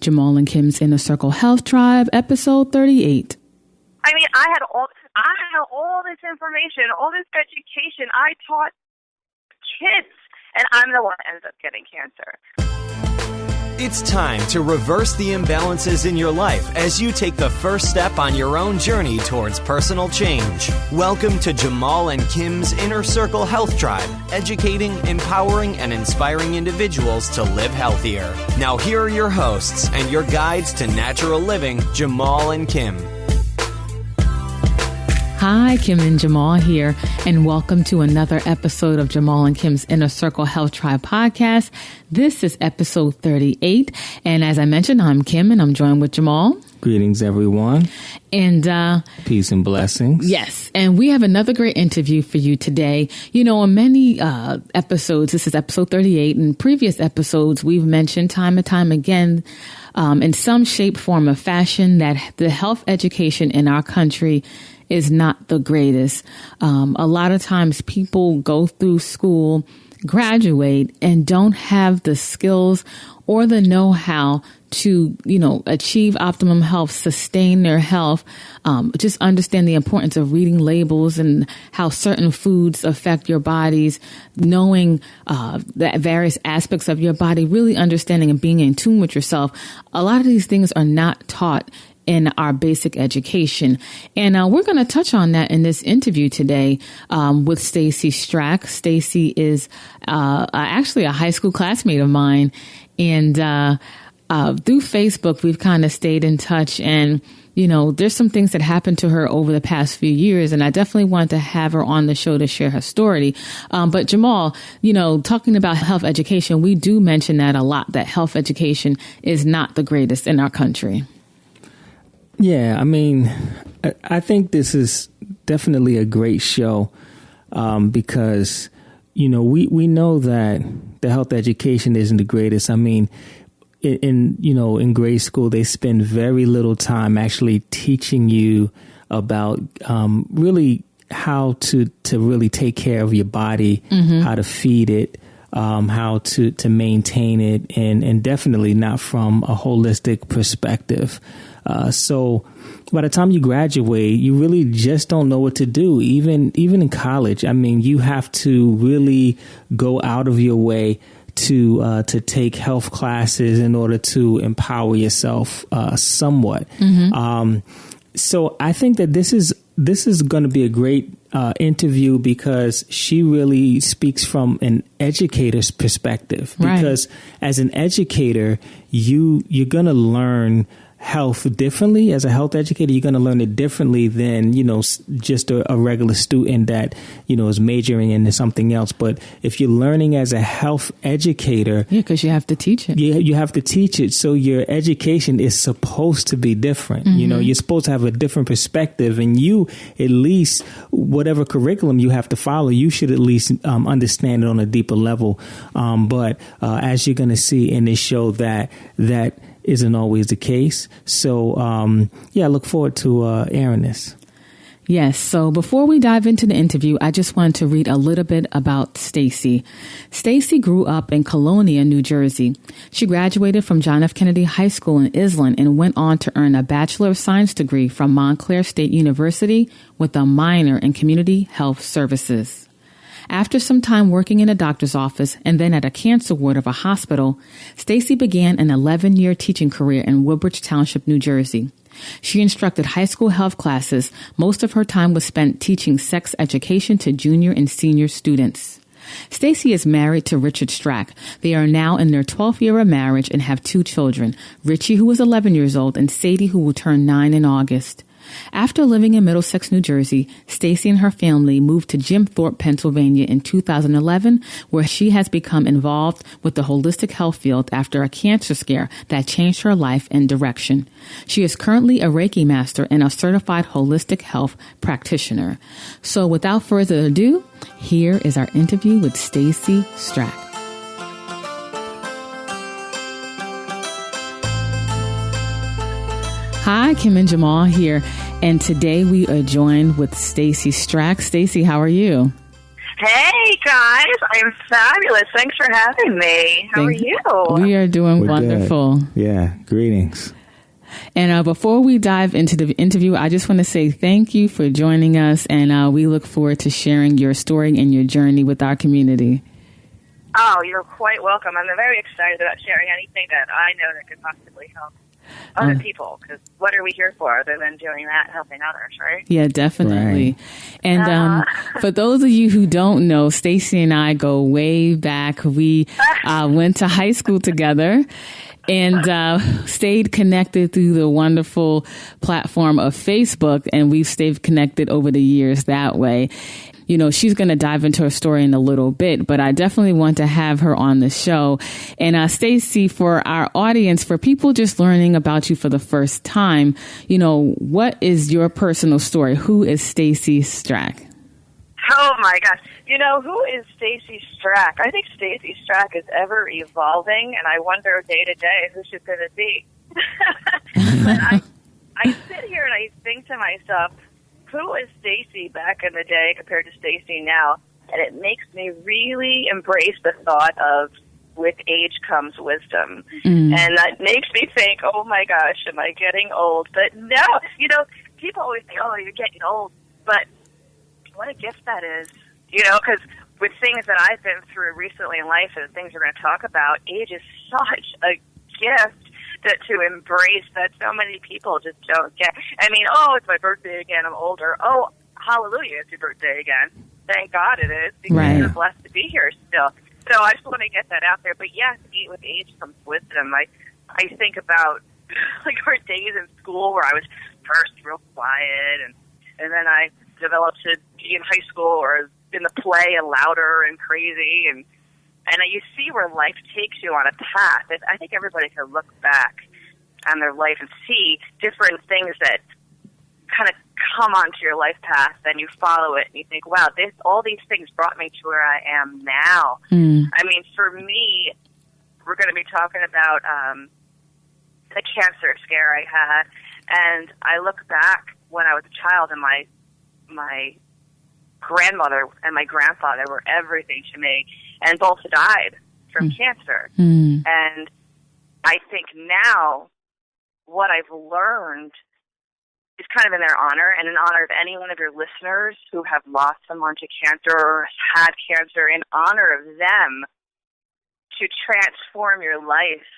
Jamal and Kim's Inner Circle Health Tribe, episode 38. I mean, I had all this information, all this education. I taught kids, and I'm the one that ends up getting cancer. It's time to reverse the imbalances in your life as you take the first step on your own journey towards personal change. Welcome to Jamal and Kim's Inner Circle Health Tribe, educating, empowering, and inspiring individuals to live healthier. Now here are your hosts and your guides to natural living, Jamal and Kim. Hi, Kim and Jamal here, and welcome to another episode of Jamal and Kim's Inner Circle Health Tribe podcast. This is episode 38, and as I mentioned, I'm Kim, and I'm joined with Jamal. Greetings, everyone. And peace and blessings. Yes, and we have another great interview for you today. You know, in many episodes, this is episode 38, in previous episodes, we've mentioned time and time again, in some shape, form, or fashion, that the health education in our country is not the greatest. A lot of times people go through school, graduate, and don't have the skills or the know-how to, achieve optimum health, sustain their health, just understand the importance of reading labels and how certain foods affect your bodies, knowing the various aspects of your body, really understanding and being in tune with yourself. A lot of these things are not taught in our basic education. And we're going to touch on that in this interview today with Stacie Strack. Stacie is actually a high school classmate of mine. And through Facebook, we've kind of stayed in touch. And, there's some things that happened to her over the past few years. And I definitely want to have her on the show to share her story. But Jamal, talking about health education, we do mention that a lot, that health education is not the greatest in our country. Yeah, I mean, I think this is definitely a great show because, we know that the health education isn't the greatest. I mean, in grade school, they spend very little time actually teaching you about really how to really take care of your body, how to feed it, how to maintain it, and definitely not from a holistic perspective. So by the time you graduate, you really just don't know what to do. Even in college, I mean, you have to really go out of your way to take health classes in order to empower yourself somewhat. So I think that this is going to be a great interview because she really speaks from an educator's perspective. Right. Because as an educator, you're going to learn health differently. As a health educator, you're going to learn it differently than, just a regular student that, is majoring into something else. But if you're learning as a health educator. Yeah, because you have to teach it. Yeah, you have to teach it. So your education is supposed to be different. You're supposed to have a different perspective, and you, at least whatever curriculum you have to follow, you should at least understand it on a deeper level. But as you're going to see in this show, that isn't always the case. So, I look forward to airing this. Yes. So before we dive into the interview, I just wanted to read a little bit about Stacie. Stacie grew up in Colonia, New Jersey. She graduated from John F. Kennedy High School in Iselin and went on to earn a Bachelor of Science degree from Montclair State University with a minor in community health services. After some time working in a doctor's office and then at a cancer ward of a hospital, Stacie began an 11-year teaching career in Woodbridge Township, New Jersey. She instructed high school health classes. Most of her time was spent teaching sex education to junior and senior students. Stacie is married to Richard Strack. They are now in their 12th year of marriage and have 2 children, Richie, who is 11 years old, and Sadie, who will turn 9 in August. After living in Middlesex, New Jersey, Stacie and her family moved to Jim Thorpe, Pennsylvania in 2011, where she has become involved with the holistic health field after a cancer scare that changed her life and direction. She is currently a Reiki Master and a certified holistic health practitioner. So without further ado, here is our interview with Stacie Strack. Hi, Kim and Jamal here, and today we are joined with Stacie Strack. Stacie, how are you? Hey, guys. I'm fabulous. Thanks for having me. How are you? We are doing We're wonderful. Good. Yeah, greetings. And before we dive into the interview, I just want to say thank you for joining us, and we look forward to sharing your story and your journey with our community. Oh, you're quite welcome. I'm very excited about sharing anything that I know that could possibly help other people, because what are we here for other than doing that, helping others, right? Yeah, definitely. Right. And for those of you who don't know, Stacie and I go way back. We went to high school together and stayed connected through the wonderful platform of Facebook, and we've stayed connected over the years that way. You know, she's going to dive into her story in a little bit, but I definitely want to have her on the show. And Stacie, for our audience, for people just learning about you for the first time, you know, what is your personal story? Who is Stacie Strack? Oh, my gosh. You know, who is Stacie Strack? I think Stacie Strack is ever evolving, and I wonder day to day who she's going to be. But I sit here and I think to myself, who is Stacie back in the day compared to Stacie now? And it makes me really embrace the thought of with age comes wisdom. And that makes me think, oh my gosh, am I getting old? But no, you know, people always say, oh, you're getting old. But what a gift that is, you know, because with things that I've been through recently in life and things we're going to talk about, age is such a gift to embrace that so many people just don't get. I mean, oh, it's my birthday again, I'm older. Oh, hallelujah, it's your birthday again. Thank God it is, because you're blessed to be here still. So I just want to get that out there. But yes, with age comes wisdom. I think about like our days in school where I was first real quiet, and then I developed to be in high school or in the play and louder and crazy, and you see where life takes you on a path. I think everybody can look back on their life and see different things that kind of come onto your life path, and you follow it, and you think, wow, all these things brought me to where I am now. I mean, for me, we're going to be talking about the cancer scare I had, and I look back when I was a child, and my grandmother and my grandfather were everything to me, and both died from cancer. And I think now what I've learned is kind of in their honor and in honor of any one of your listeners who have lost someone to cancer or had cancer, in honor of them, to transform your life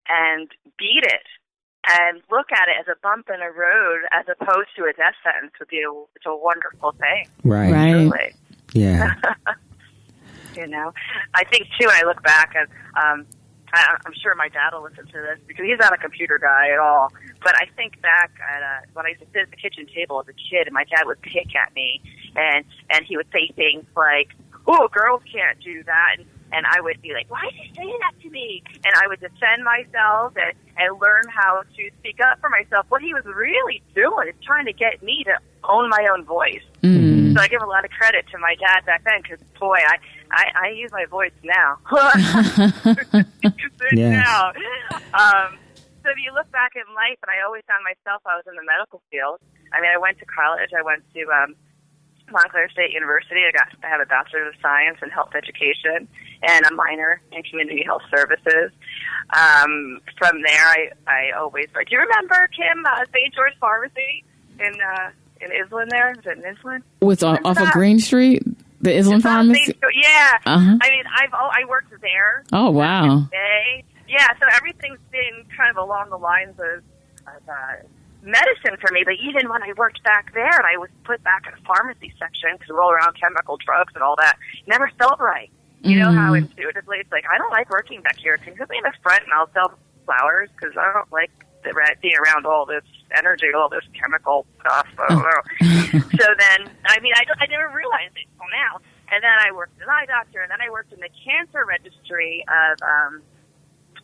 and beat it and look at it as a bump in the road as opposed to a death sentence would be it's a wonderful thing. Right. Truly. Yeah. You know, I think too, when I look back, and I'm sure my dad will listen to this because he's not a computer guy at all. But I think back at when I used to sit at the kitchen table as a kid, and my dad would pick at me, and he would say things like, "Oh, girls can't do that," and I would be like, "Why is he saying that to me?" And I would defend myself and learn how to speak up for myself. What he was really doing is trying to get me to own my own voice. So I give a lot of credit to my dad back then, because boy, I use my voice now. Now. So if you look back in life, and I always found myself, I was in the medical field. I mean, I went to college. I went to Montclair State University. I have a Bachelor of Science in Health Education and a minor in Community Health Services. From there, I always. Do you remember, Kim, St. George Pharmacy in Iselin there? Is it in Iselin? What's off of Green Street? The Iselin Pharmacy? Yeah. I mean, I worked there. Oh, wow. Yeah, so everything's been kind of along the lines of medicine for me. But even when I worked back there and I was put back in a pharmacy section to roll around chemical drugs and all that, never felt right. You know how intuitively it's like, I don't like working back here. Can you put me in the front and I'll sell flowers? Because I don't like being around all this energy, all this chemical stuff. I don't know. So then, I mean, I never realized it until now. And then I worked as an eye doctor, and then I worked in the cancer registry of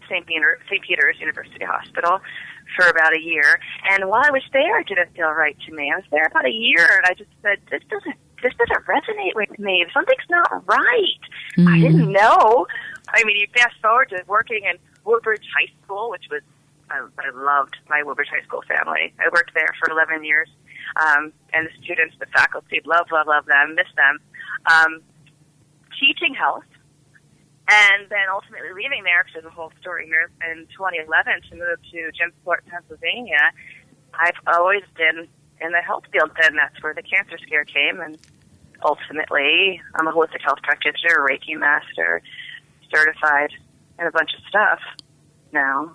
St. Peter's University Hospital for about a year. And while I was there, it didn't feel right to me. I was there about a year, and I just said, this doesn't resonate with me. Something's not right. I didn't know. I mean, you fast forward to working in Woodbridge High School, which was, I loved my Woodbridge High School family. I worked there for 11 years. and the students, the faculty, love them, miss them, teaching health, and then ultimately leaving there, because there's a whole story here, in 2011 to move to Jim Thorpe, Pennsylvania. I've always been in the health field then. That's where the cancer scare came, and ultimately I'm a holistic health practitioner, Reiki Master, certified, and a bunch of stuff now,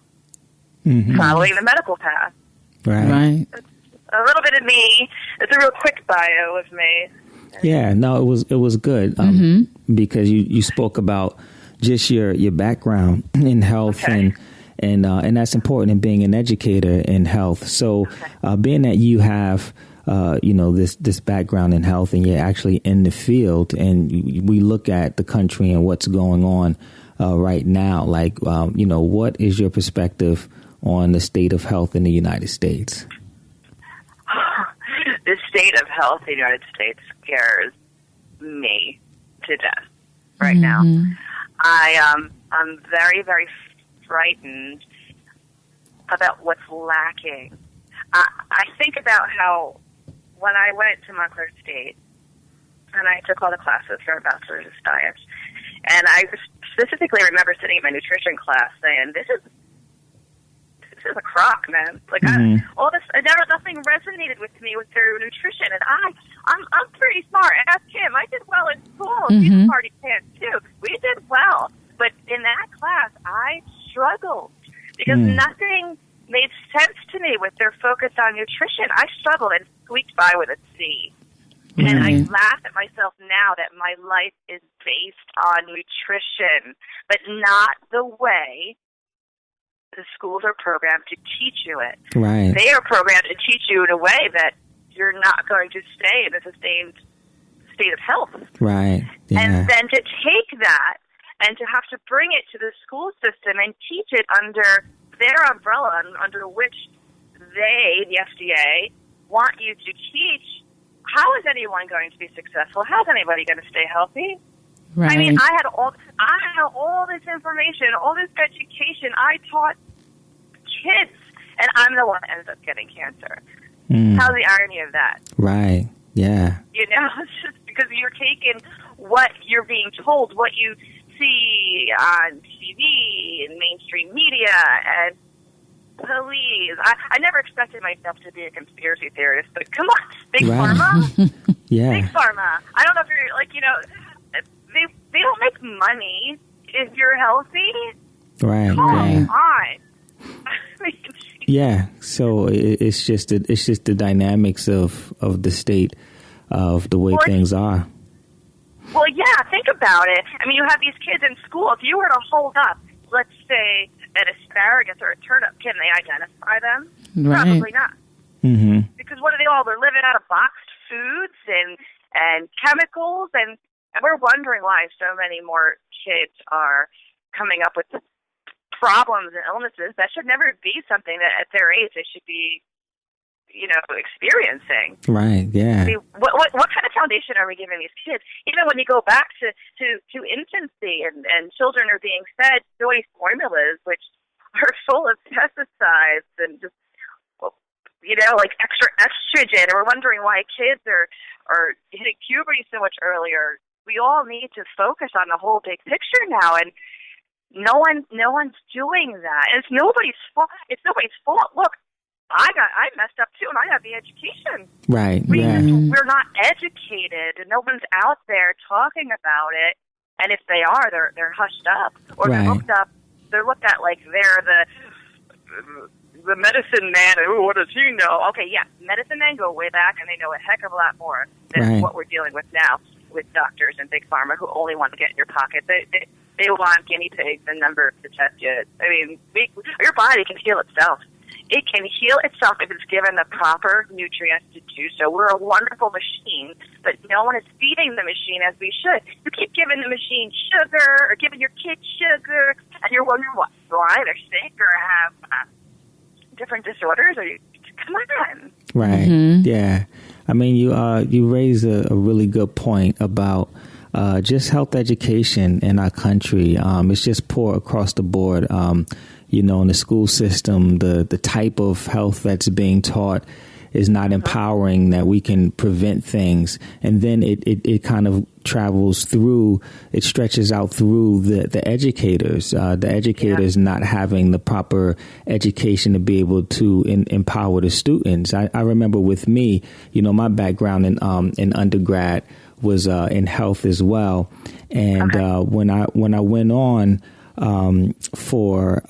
following the medical path. Right. It's a little bit of me. It's a real quick bio of me. Yeah, no, it was good because you spoke about just your background in health and that's important in being an educator in health. So being that you have this background in health and you're actually in the field, and we look at the country and what's going on right now, like what is your perspective on the state of health in the United States? The state of health in the United States scares me to death right now. I'm very, very frightened about what's lacking. I think about how when I went to Montclair State and I took all the classes for a Bachelor of Science, and I specifically remember sitting in my nutrition class saying, this is a crock, man. Like all this, nothing resonated with me with their nutrition, and I'm pretty smart. Ask him. I did well in school. He's a party pants too. We did well, but in that class, I struggled because nothing made sense to me with their focus on nutrition. I struggled and squeaked by with a C. And I laugh at myself now that my life is based on nutrition, but not the way the schools are programmed to teach you it. Right. They are programmed to teach you in a way that you're not going to stay in a sustained state of health. Right. Yeah. And then to take that and to have to bring it to the school system and teach it under their umbrella, under which they, the FDA, want you to teach. How is anyone going to be successful? How is anybody going to stay healthy? Right. I mean, I had all this information, all this education. I taught kids, and I'm the one that ends up getting cancer. How's the irony of that? Right. Yeah. It's just because you're taking what you're being told, what you see on TV and mainstream media, and please, I never expected myself to be a conspiracy theorist, but come on, Big Pharma? Yeah. Big Pharma. I don't know if you're, they don't make money if you're healthy. Right. Come on. Yeah. So it's just the dynamics of the state of the way things are. Well, yeah, think about it. I mean, you have these kids in school. If you were to hold up, let's say, an asparagus or a turnip, can they identify them? Right. Probably not. Because what are they all? They're living out of boxed foods and chemicals, and we're wondering why so many more kids are coming up with problems and illnesses. That should never be something that at their age they should be, experiencing. Right, yeah. I mean, what kind of foundation are we giving these kids? Even when you go back to infancy and children are being fed soy formulas, which are full of pesticides and just, like extra estrogen, and we're wondering why kids are hitting puberty so much earlier. We all need to focus on the whole big picture now, and no one's doing that. And it's nobody's fault. Look, I messed up too, and I have the education. Right. We're not educated, and no one's out there talking about it. And if they are, they're hushed up, or they're looked up. They're looked at like they're the medicine man. Ooh, what does he know? Okay, yeah, medicine men go way back, and they know a heck of a lot more than what we're dealing with now with doctors and big pharma who only want to get in your pocket. They want guinea pigs and numbers to test you. I mean, your body can heal itself. It can heal itself if it's given the proper nutrients to do so. We're a wonderful machine, but no one is feeding the machine as we should. You keep giving the machine sugar or giving your kids sugar, and you're wondering why they're sick or have different disorders. Come on. Right. Yeah. I mean, you raise a really good point about just health education in our country. It's just poor across the board. In the school system, the type of health that's being taught is not empowering, that we can prevent things. And then it kind of travels through, it stretches out through the educators, not having the proper education to be able to empower the students. I remember with me, my background in undergrad was in health as well. And when I went on for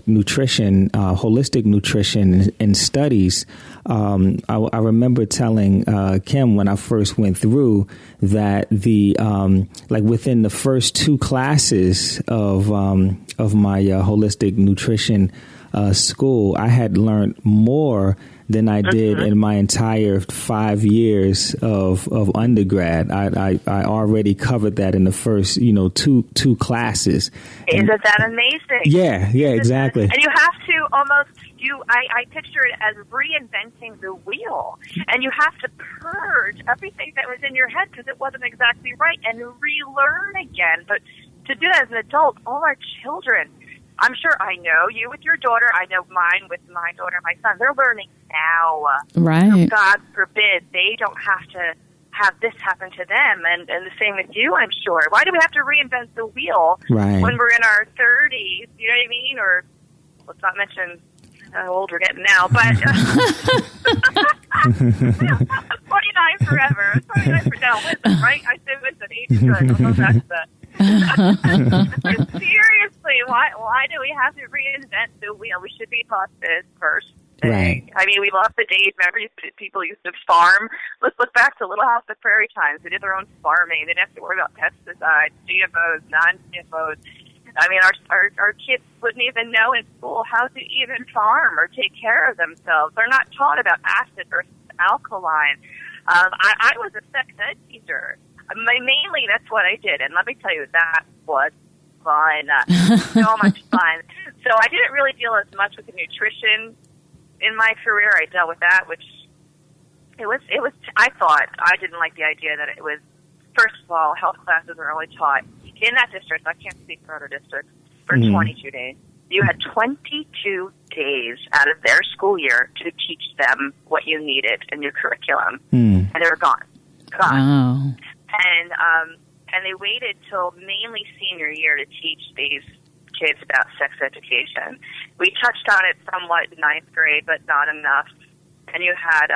nutrition, holistic nutrition and studies, I remember telling Kim when I first went through that like within the first 2 classes of my holistic nutrition school, I had learned more than I did in my entire 5 years of undergrad. I already covered that in the first, two classes. Isn't that amazing? Yeah, exactly. And you have to almost, I picture it as reinventing the wheel. And you have to purge everything that was in your head because it wasn't exactly right and relearn again. But to do that as an adult, all our children, I'm sure I know you with your daughter. I know mine with my daughter and my son. They're learning now. Right. So God forbid they don't have to have this happen to them. And the same with you, I'm sure. Why do we have to reinvent the wheel when we're in our 30s? You know what I mean? Or let's not mention how old we're getting now. But 29 forever. 29 for now. Wisdom, right? I say wisdom. Age is good. I'll go back to that. Seriously, why do we have to reinvent the wheel? We should be taught this first thing. Right. I mean, we lost the days. Remember, people used to farm. Let's look back to Little House of Prairie times. They did their own farming. They didn't have to worry about pesticides, GMOs, non-GMOs. I mean, our kids wouldn't even know in school how to even farm or take care of themselves. They're not taught about acid versus alkaline. I was a sex ed teacher. Mainly, that's what I did. And let me tell you, that was fun. So much fun. So I didn't really deal as much with the nutrition in my career. I dealt with that, which it was, I thought, I didn't like the idea that it was, first of all, health classes are only taught in that district. I can't speak for other districts, for 22 days. You had 22 days out of their school year to teach them what you needed in your curriculum. And they were gone. Oh. And they waited till mainly senior year to teach these kids about sex education. We touched on it somewhat in 9th grade, but not enough. And you had,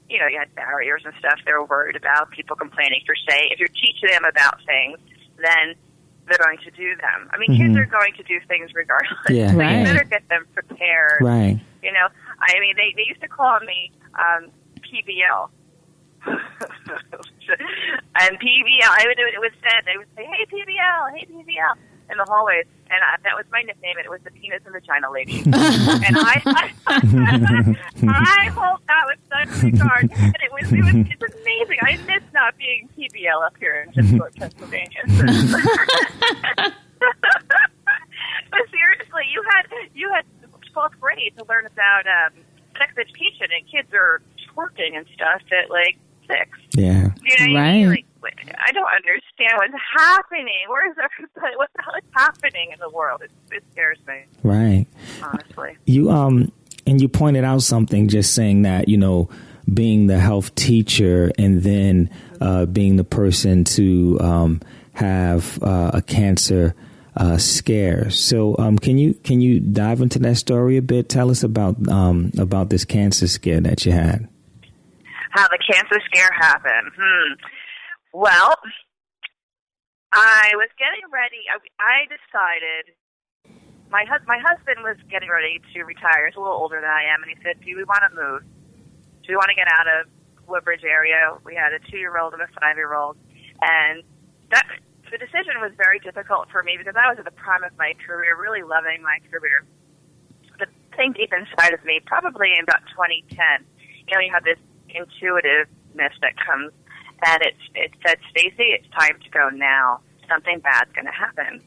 you had barriers and stuff they were worried about, people complaining. If you're teaching them about things, then they're going to do them. I mean, kids are going to do things regardless. Yeah. So right. you better get them prepared. Right. I mean, they used to call me PBL. And PBL, it was said, they would say, hey, PBL, in the hallways. And that was my nickname, and it was the penis and vagina lady. And I hold that with such regard. And it's amazing. I miss not being PBL up here in Pittsburgh, Pennsylvania. But seriously, you had 12th grade to learn about sex education, and kids are twerking and stuff at like 6. Yeah. You know what I mean? Like, I don't understand what's happening. Where is everybody? What the hell is happening in the world? It scares me. Right. Honestly. And you pointed out something, just saying that, being the health teacher and then being the person to have a cancer scare. So can you dive into that story a bit? Tell us about this cancer scare that you had. How the cancer scare happened. Well, I was getting ready. I decided my husband was getting ready to retire. He's a little older than I am, and he said, "Do we want to move? Do we want to get out of Woodbridge area?" We had a 2-year-old and a 5-year-old, and the decision was very difficult for me because I was at the prime of my career, really loving my career. The thing deep inside of me, probably in about 2010, you have this intuitiveness that comes, and it said, "Stacie, it's time to go now. Something bad's going to happen."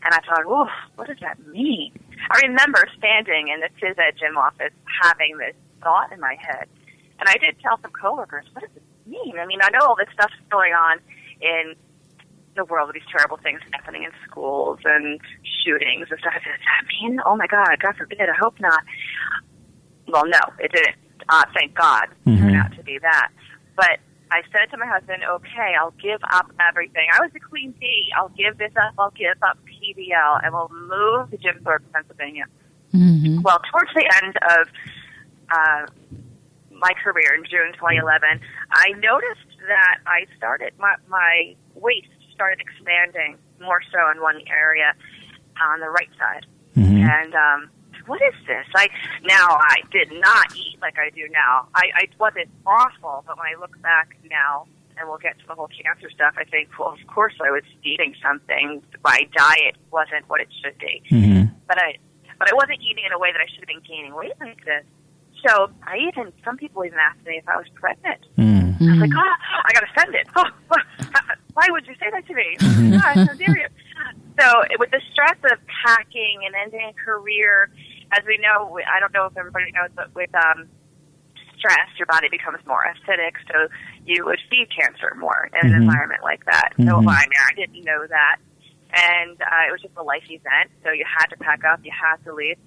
And I thought, "Whoa, what does that mean?" I remember standing in the phys ed gym office having this thought in my head, and I did tell some coworkers, "What does it mean?" I mean, I know all this stuff's going on in the world with these terrible things happening in schools and shootings and stuff. Does that mean? Oh my God, God forbid, I hope not. Well, no, it didn't. thank God, turned out to be that. But I said to my husband, okay, I'll give up everything. I was a queen bee. I'll give this up. I'll give up PBL, and we'll move to Jim Thorpe, Pennsylvania. Mm-hmm. Well, towards the end of my career in June 2011, I noticed that I started, my waist started expanding more so in one area on the right side. Mm-hmm. And what is this? I did not eat like I do now. I wasn't awful, but when I look back now, and we'll get to the whole cancer stuff, I think, well, of course I was eating something. My diet wasn't what it should be. Mm-hmm. But I wasn't eating in a way that I should have been gaining weight like this. So some people even asked me if I was pregnant. Mm-hmm. I was like, I got offended. Why would you say that to me? Mm-hmm. How dare you? So with the stress of packing and ending a career, as we know, I don't know if everybody knows, but with stress, your body becomes more acidic, so you would feed cancer more in an environment like that. So I didn't know that. And it was just a life event, so you had to pack up, you had to leave.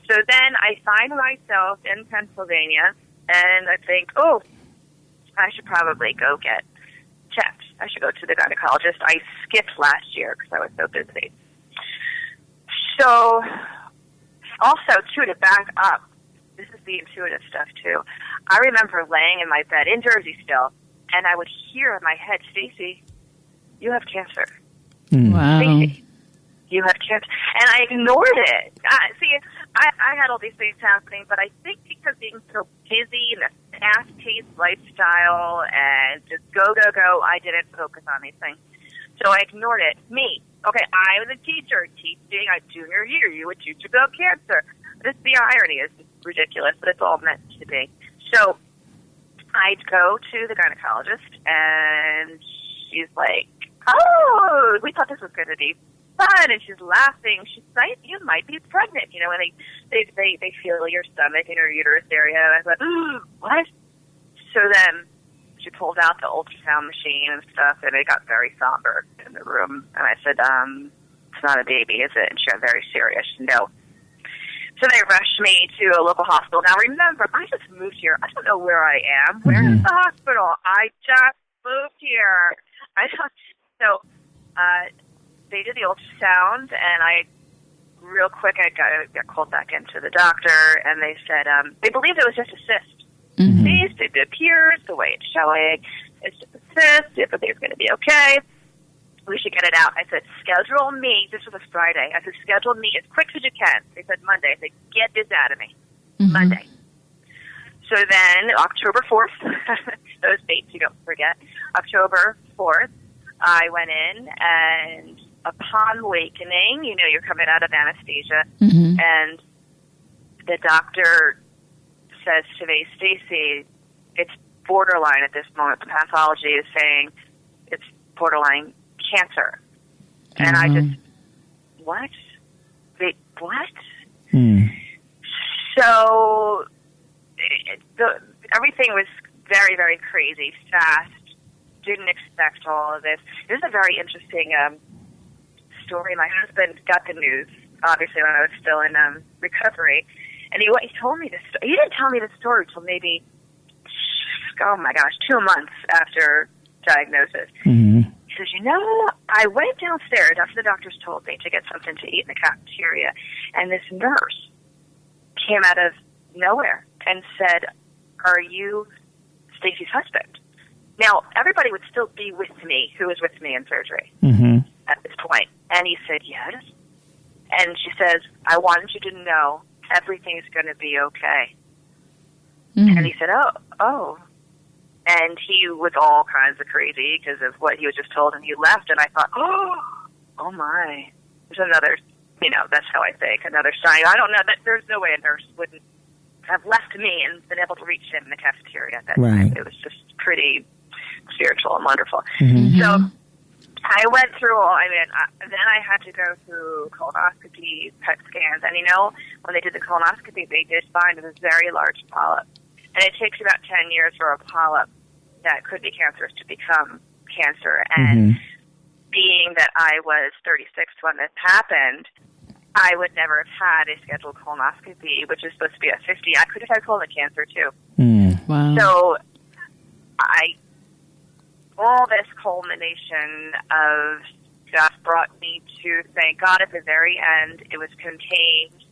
So then I find myself in Pennsylvania, and I think, I should probably go get checked. I should go to the gynecologist. I skipped last year because I was so busy. So, also, too, to back up, this is the intuitive stuff, too. I remember laying in my bed in Jersey still, and I would hear in my head, Stacie, you have cancer. Wow. Stacie, you have cancer. And I ignored it. I had all these things happening, but I think because being so busy in a fast-paced lifestyle and just go, I didn't focus on these things. So I ignored it. Me. Okay, I was a teacher teaching a junior year. You would teach about cancer. The irony is ridiculous, but it's all meant to be. So I'd go to the gynecologist, and she's like, we thought this was going to be fun, and she's laughing. She's like, you might be pregnant, when they feel your stomach and your uterus area. And I thought, what? So then she pulled out the ultrasound machine and stuff, and it got very somber in the room. And I said, it's not a baby, is it? And she got very serious. No. So they rushed me to a local hospital. Now remember, I just moved here. I don't know where I am. Where is the hospital? I just moved here. So they did the ultrasound, and real quick, I got called back into the doctor, and they said they believed it was just a cyst. Cyst, it appears the way it's showing. It's just a cyst. Everything's going to be okay. We should get it out. I said, schedule me. This was a Friday. I said, schedule me as quick as you can. They said Monday. I said, get this out of me. Monday. So then October 4th, those dates you don't forget, October 4th, I went in, and upon awakening, you're coming out of anesthesia, and the doctor says to me, Stacie, it's borderline at this moment. The pathology is saying it's borderline cancer. And I just, what? Wait, what? So everything was very, very crazy, fast. Didn't expect all of this. This is a very interesting story. My husband got the news, obviously, when I was still in recovery. And he told me this. He didn't tell me the story until maybe, 2 months after diagnosis. He says, I went downstairs after the doctors told me to get something to eat in the cafeteria, and this nurse came out of nowhere and said, are you Stacie's husband? Now, everybody would still be with me, who was with me in surgery at this point. And he said, yes. And she says, I wanted you to know everything's going to be okay. And he said, oh. And he was all kinds of crazy because of what he was just told, and he left, and I thought, oh my. There's another, that's how I think, another sign. I don't know, there's no way a nurse wouldn't have left me and been able to reach him in the cafeteria at that time. It was just pretty spiritual and wonderful. So I went through then I had to go through colonoscopy, PET scans, and when they did the colonoscopy, they did find a very large polyp. And it takes about 10 years for a polyp that could be cancerous to become cancer. And being that I was 36 when this happened, I would never have had a scheduled colonoscopy, which is supposed to be at 50. I could have had colon cancer, too. Wow. So all this culmination of stuff brought me to thank God at the very end. It was contained,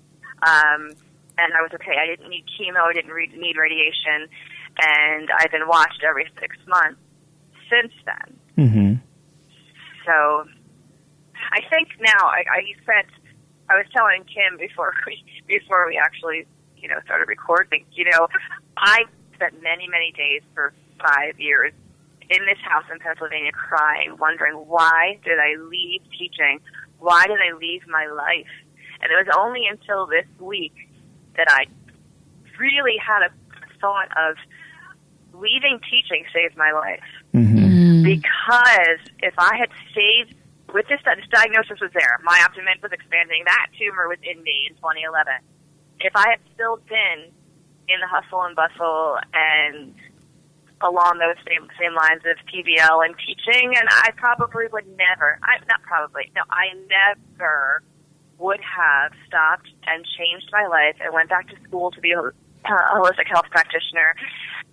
and I was okay. I didn't need chemo. I didn't need radiation, and I've been watched every 6 months since then. Mm-hmm. So I think now I was telling Kim before we actually started recording. I spent many days for 5 years in this house in Pennsylvania crying, wondering, why did I leave teaching? Why did I leave my life? And it was only until this week that I really had a thought of leaving teaching saved my life. Mm-hmm. Because if I had stayed with this diagnosis was there, my abdomen was expanding, that tumor was in me in 2011. If I had still been in the hustle and bustle and along those same lines of PBL and teaching, and I probably would never, I never would have stopped and changed my life and went back to school to be a holistic health practitioner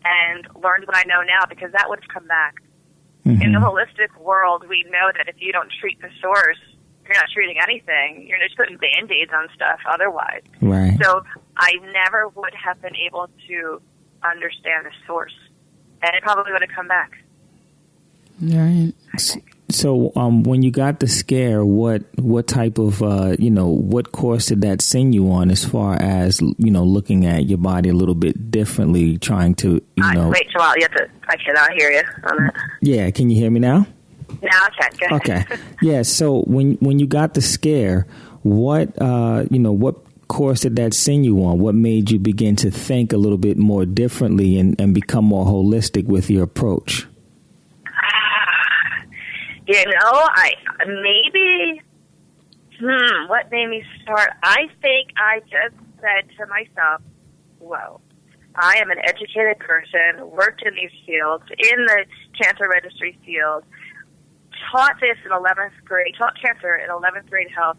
and learned what I know now, because that would have come back. Mm-hmm. In the holistic world, we know that if you don't treat the source, you're not treating anything. You're just putting Band-Aids on stuff otherwise. Right. So I never would have been able to understand the source, and it probably would have come back. Right. So when you got the scare, what type of, what course did that send you on as far as, looking at your body a little bit differently, trying to, Wait, Jamal, I cannot hear you on that. Yeah, can you hear me now? Now I can. Go ahead. Okay. Yeah, so when you got the scare, what course did that send you on? What made you begin to think a little bit more differently and become more holistic with your approach? What made me start? I think I just said to myself, whoa, I am an educated person, worked in these fields, in the cancer registry field, taught this in 11th grade, taught cancer in 11th grade health.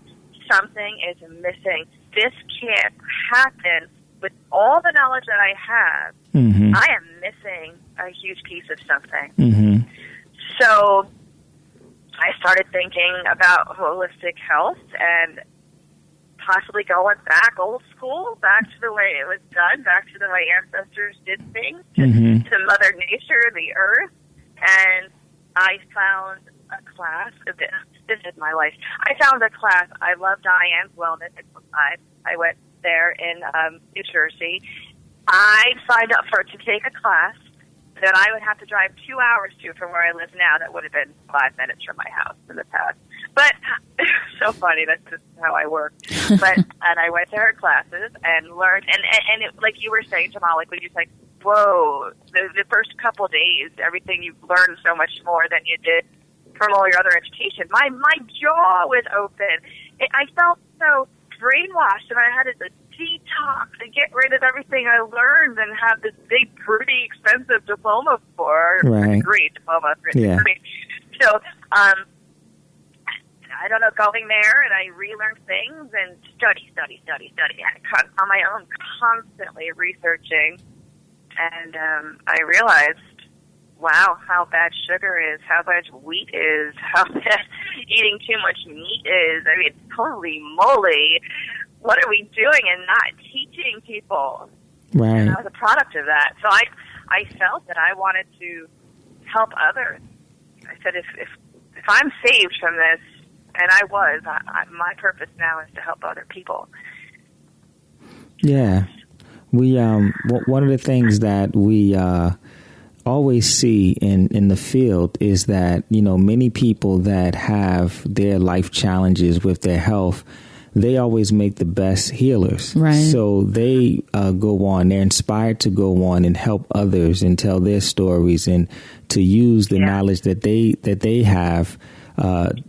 Something is missing. This can't happen. With all the knowledge that I have, mm-hmm. I am missing a huge piece of something. Mm-hmm. So I started thinking about holistic health and possibly going back old school, back to the way it was done, back to the way ancestors did things, mm-hmm. to Mother Nature, the earth. And I found a class. This is my life. I found a class. I love Diane's Wellness. I went there in New Jersey. I signed up to take a class that I would have to drive 2 hours to from where I live now. That would have been 5 minutes from my house in the past. But so funny, that's just how I work. And I went to her classes and learned, and it, like you were saying, Jamal, like when you say, whoa, the first couple of days, everything you learned so much more than you did from all your other education. My jaw was open. I felt so brainwashed, and I had to detox and get rid of everything I learned and have this big, pretty expensive diploma for, right. Great diploma. Yeah. So, I don't know, going there, and I relearned things and study on my own, constantly researching. And I realized, wow, how bad sugar is, how bad wheat is, how bad eating too much meat is. I mean, holy moly, what are we doing and not teaching people? Right. And I was a product of that. So I felt that I wanted to help others. I said, if I'm saved from this, and I was, my purpose now is to help other people. Yeah. We one of the things that we always see in the field is that, many people that have their life challenges with their health, they always make the best healers. Right. So they go on, they're inspired to go on and help others and tell their stories and to use the knowledge that they have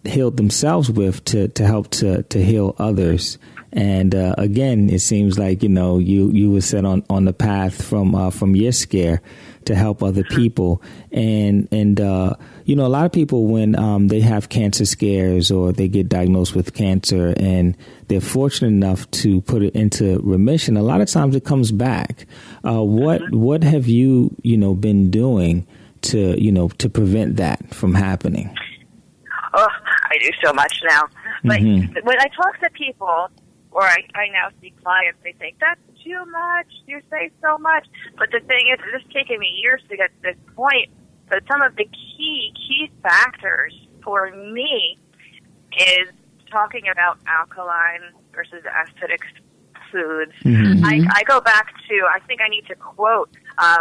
healed themselves with to help to heal others. And again, it seems like, you were set on the path from your scare to help other people. And a lot of people, when they have cancer scares or they get diagnosed with cancer and they're fortunate enough to put it into remission, a lot of times it comes back. What have you, been doing to prevent that from happening? Oh, I do so much now. But when I talk to people, or I now see clients, they think, that's too much, you say so much. But the thing is, it's taken me years to get to this point. So some of the key factors for me is talking about alkaline versus acidic foods. Mm-hmm. I go back to, I think I need to quote, I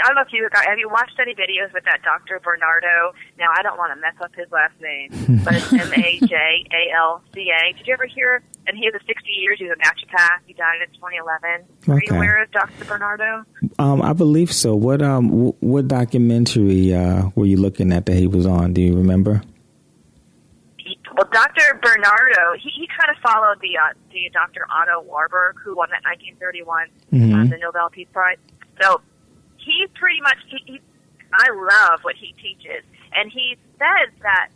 don't know if have you watched any videos with that Dr. Bernardo? Now, I don't want to mess up his last name, but it's Majalca. Did you ever hear? And he was 60 years. He was a naturopath. He died in 2011. Okay. Are you aware of Dr. Bernardo? I believe so. What documentary were you looking at that he was on? Do you remember? Well, Dr. Bernardo, he kind of followed the Dr. Otto Warburg, who won that 1931 the Nobel Peace Prize. So he pretty much, I love what he teaches. And he says that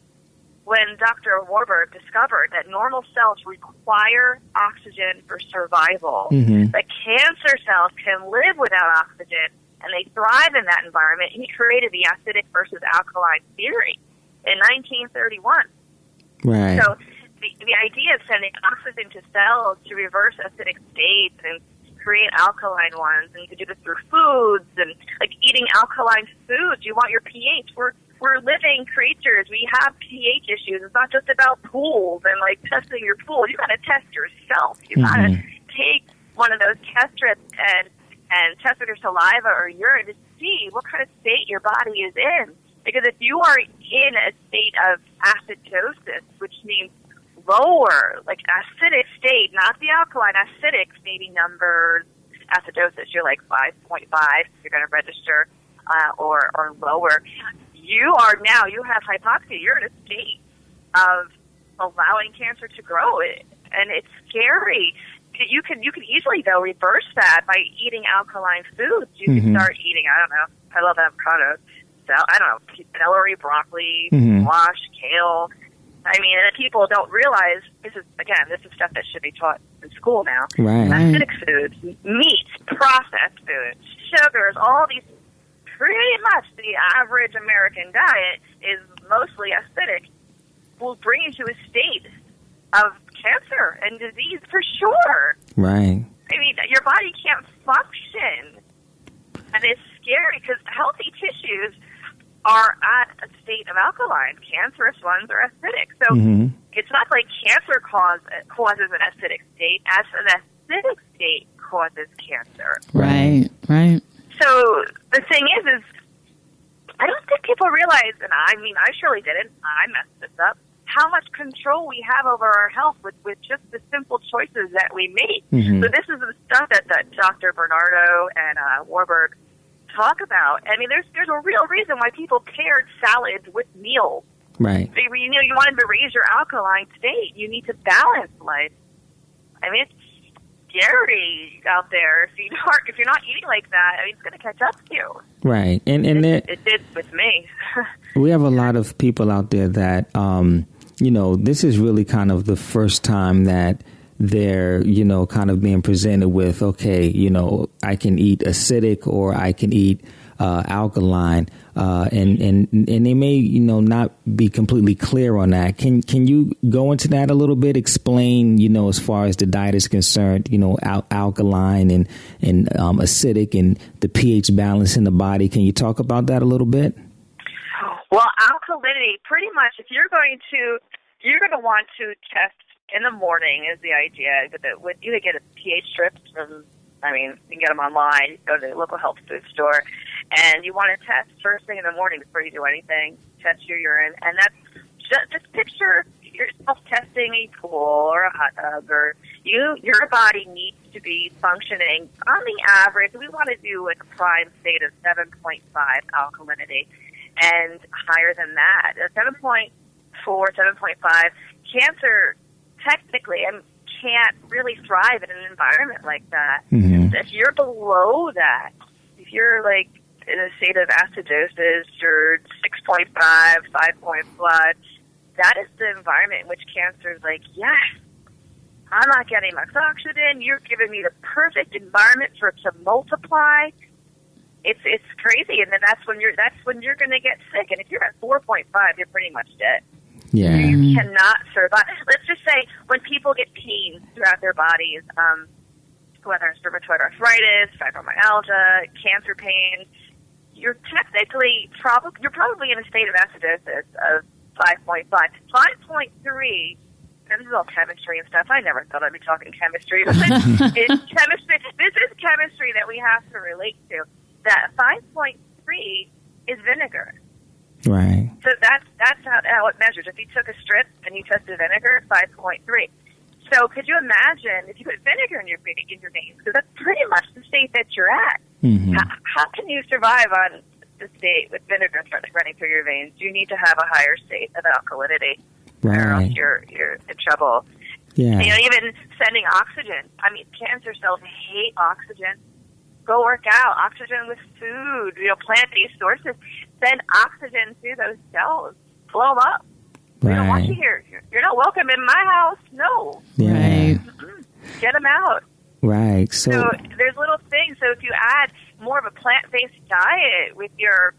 when Dr. Warburg discovered that normal cells require oxygen for survival, that cancer cells can live without oxygen, and they thrive in that environment, he created the acidic versus alkaline theory in 1931. Right. So the idea of sending oxygen to cells to reverse acidic states and create alkaline ones, and you can do this through foods and like eating alkaline foods. You want your pH. We're living creatures. We have pH issues. It's not just about pools and like testing your pool. You got to test yourself. You got to take one of those test strips and test with your saliva or urine to see what kind of state your body is in. Because if you are in a state of acidosis, which means lower, like acidic state, not the alkaline, acidic, maybe numbers, acidosis, you're like 5.5, you're going to register, or lower. You have hypoxia, you're in a state of allowing cancer to grow, and it's scary. You can easily, though, reverse that by eating alkaline foods. You can start eating, I don't know, I love avocados, so, I don't know, celery, broccoli, squash, kale. I mean, and people don't realize this is stuff that should be taught in school now. Right. Acidic foods, meat, processed foods, sugars, all these. Pretty much the average American diet is mostly acidic. Will bring you to a state of cancer and disease for sure. Right. I mean, your body can't function, and it's scary because healthy tissues are at a state of alkaline. Cancerous ones are acidic. So it's not like cancer causes an acidic state. As an acidic state causes cancer. Right. So the thing is I don't think people realize, and I mean, I surely didn't. I messed this up. How much control we have over our health with just the simple choices that we make. So this is the stuff that Dr. Bernardo and Warburg talk about. I mean, there's a real reason why people paired salads with meals. Right. So, you wanted to raise your alkaline state. You need to balance life. I mean, it's scary out there. If you're not eating like that, I mean, it's going to catch up to you. Right. And it did with me. We have a lot of people out there that, this is really kind of the first time that they're, kind of being presented with, okay, I can eat acidic or I can eat alkaline, and they may, not be completely clear on that. Can you go into that a little bit? Explain, as far as the diet is concerned, alkaline and acidic and the pH balance in the body. Can you talk about that a little bit? Well, alkalinity, pretty much, if you're going to want to test in the morning is the idea. You can get a pH strips from, you can get them online, go to the local health food store, and you want to test first thing in the morning before you do anything, test your urine, and that's just picture yourself testing a pool or a hot tub, or your body needs to be functioning on the average. We want to do like a prime state of 7.5 alkalinity, and higher than that, 7.4, 7.5. Cancer, technically, and can't really thrive in an environment like that. Mm-hmm. If you're below that, if you're like in a state of acidosis or 6.5, 5 point blood, that is the environment in which cancer is like, yes, I'm not getting much oxygen. You're giving me the perfect environment for it to multiply. It's crazy, and then that's when you're going to get sick. And if you're at 4.5, you're pretty much dead. Yeah. You cannot survive. Let's just say when people get pain throughout their bodies, whether it's rheumatoid arthritis, fibromyalgia, cancer pain, you're technically probably in a state of acidosis of 5.5. 5.3, and this is all chemistry and stuff. I never thought I'd be talking chemistry, but it's chemistry. This is chemistry that we have to relate to. That 5.3 is vinegar. Right. So that's how it measures. If you took a strip and you tested vinegar, 5.3. So could you imagine if you put vinegar in your veins, because that's pretty much the state that you're at. Mm-hmm. How can you survive on the state with vinegar running through your veins? You need to have a higher state of alkalinity, or else you're in trouble. Yeah. Even sending oxygen. I mean, cancer cells hate oxygen. Go work out. Oxygen with food. Plant-based sources. Send oxygen to those cells. Blow them up. Right. We don't want you here. You're not welcome in my house. No. Yeah. Right. Get them out. Right. So there's little things. So if you add more of a plant-based diet with your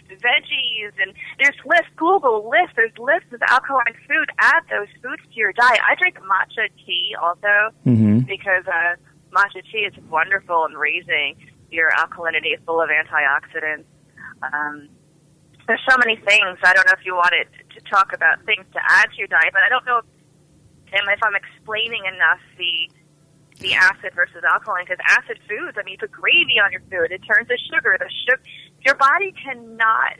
veggies, and there's lists, Google lists, there's lists of alkaline food. Add those foods to your diet. I drink matcha tea also because matcha tea is wonderful in raising your alkalinity. It's full of antioxidants. There's so many things. I don't know if you wanted to talk about things to add to your diet, but I don't know if I'm explaining enough the acid versus alkaline, because acid foods, I mean, you put gravy on your food, it turns to sugar. Your body cannot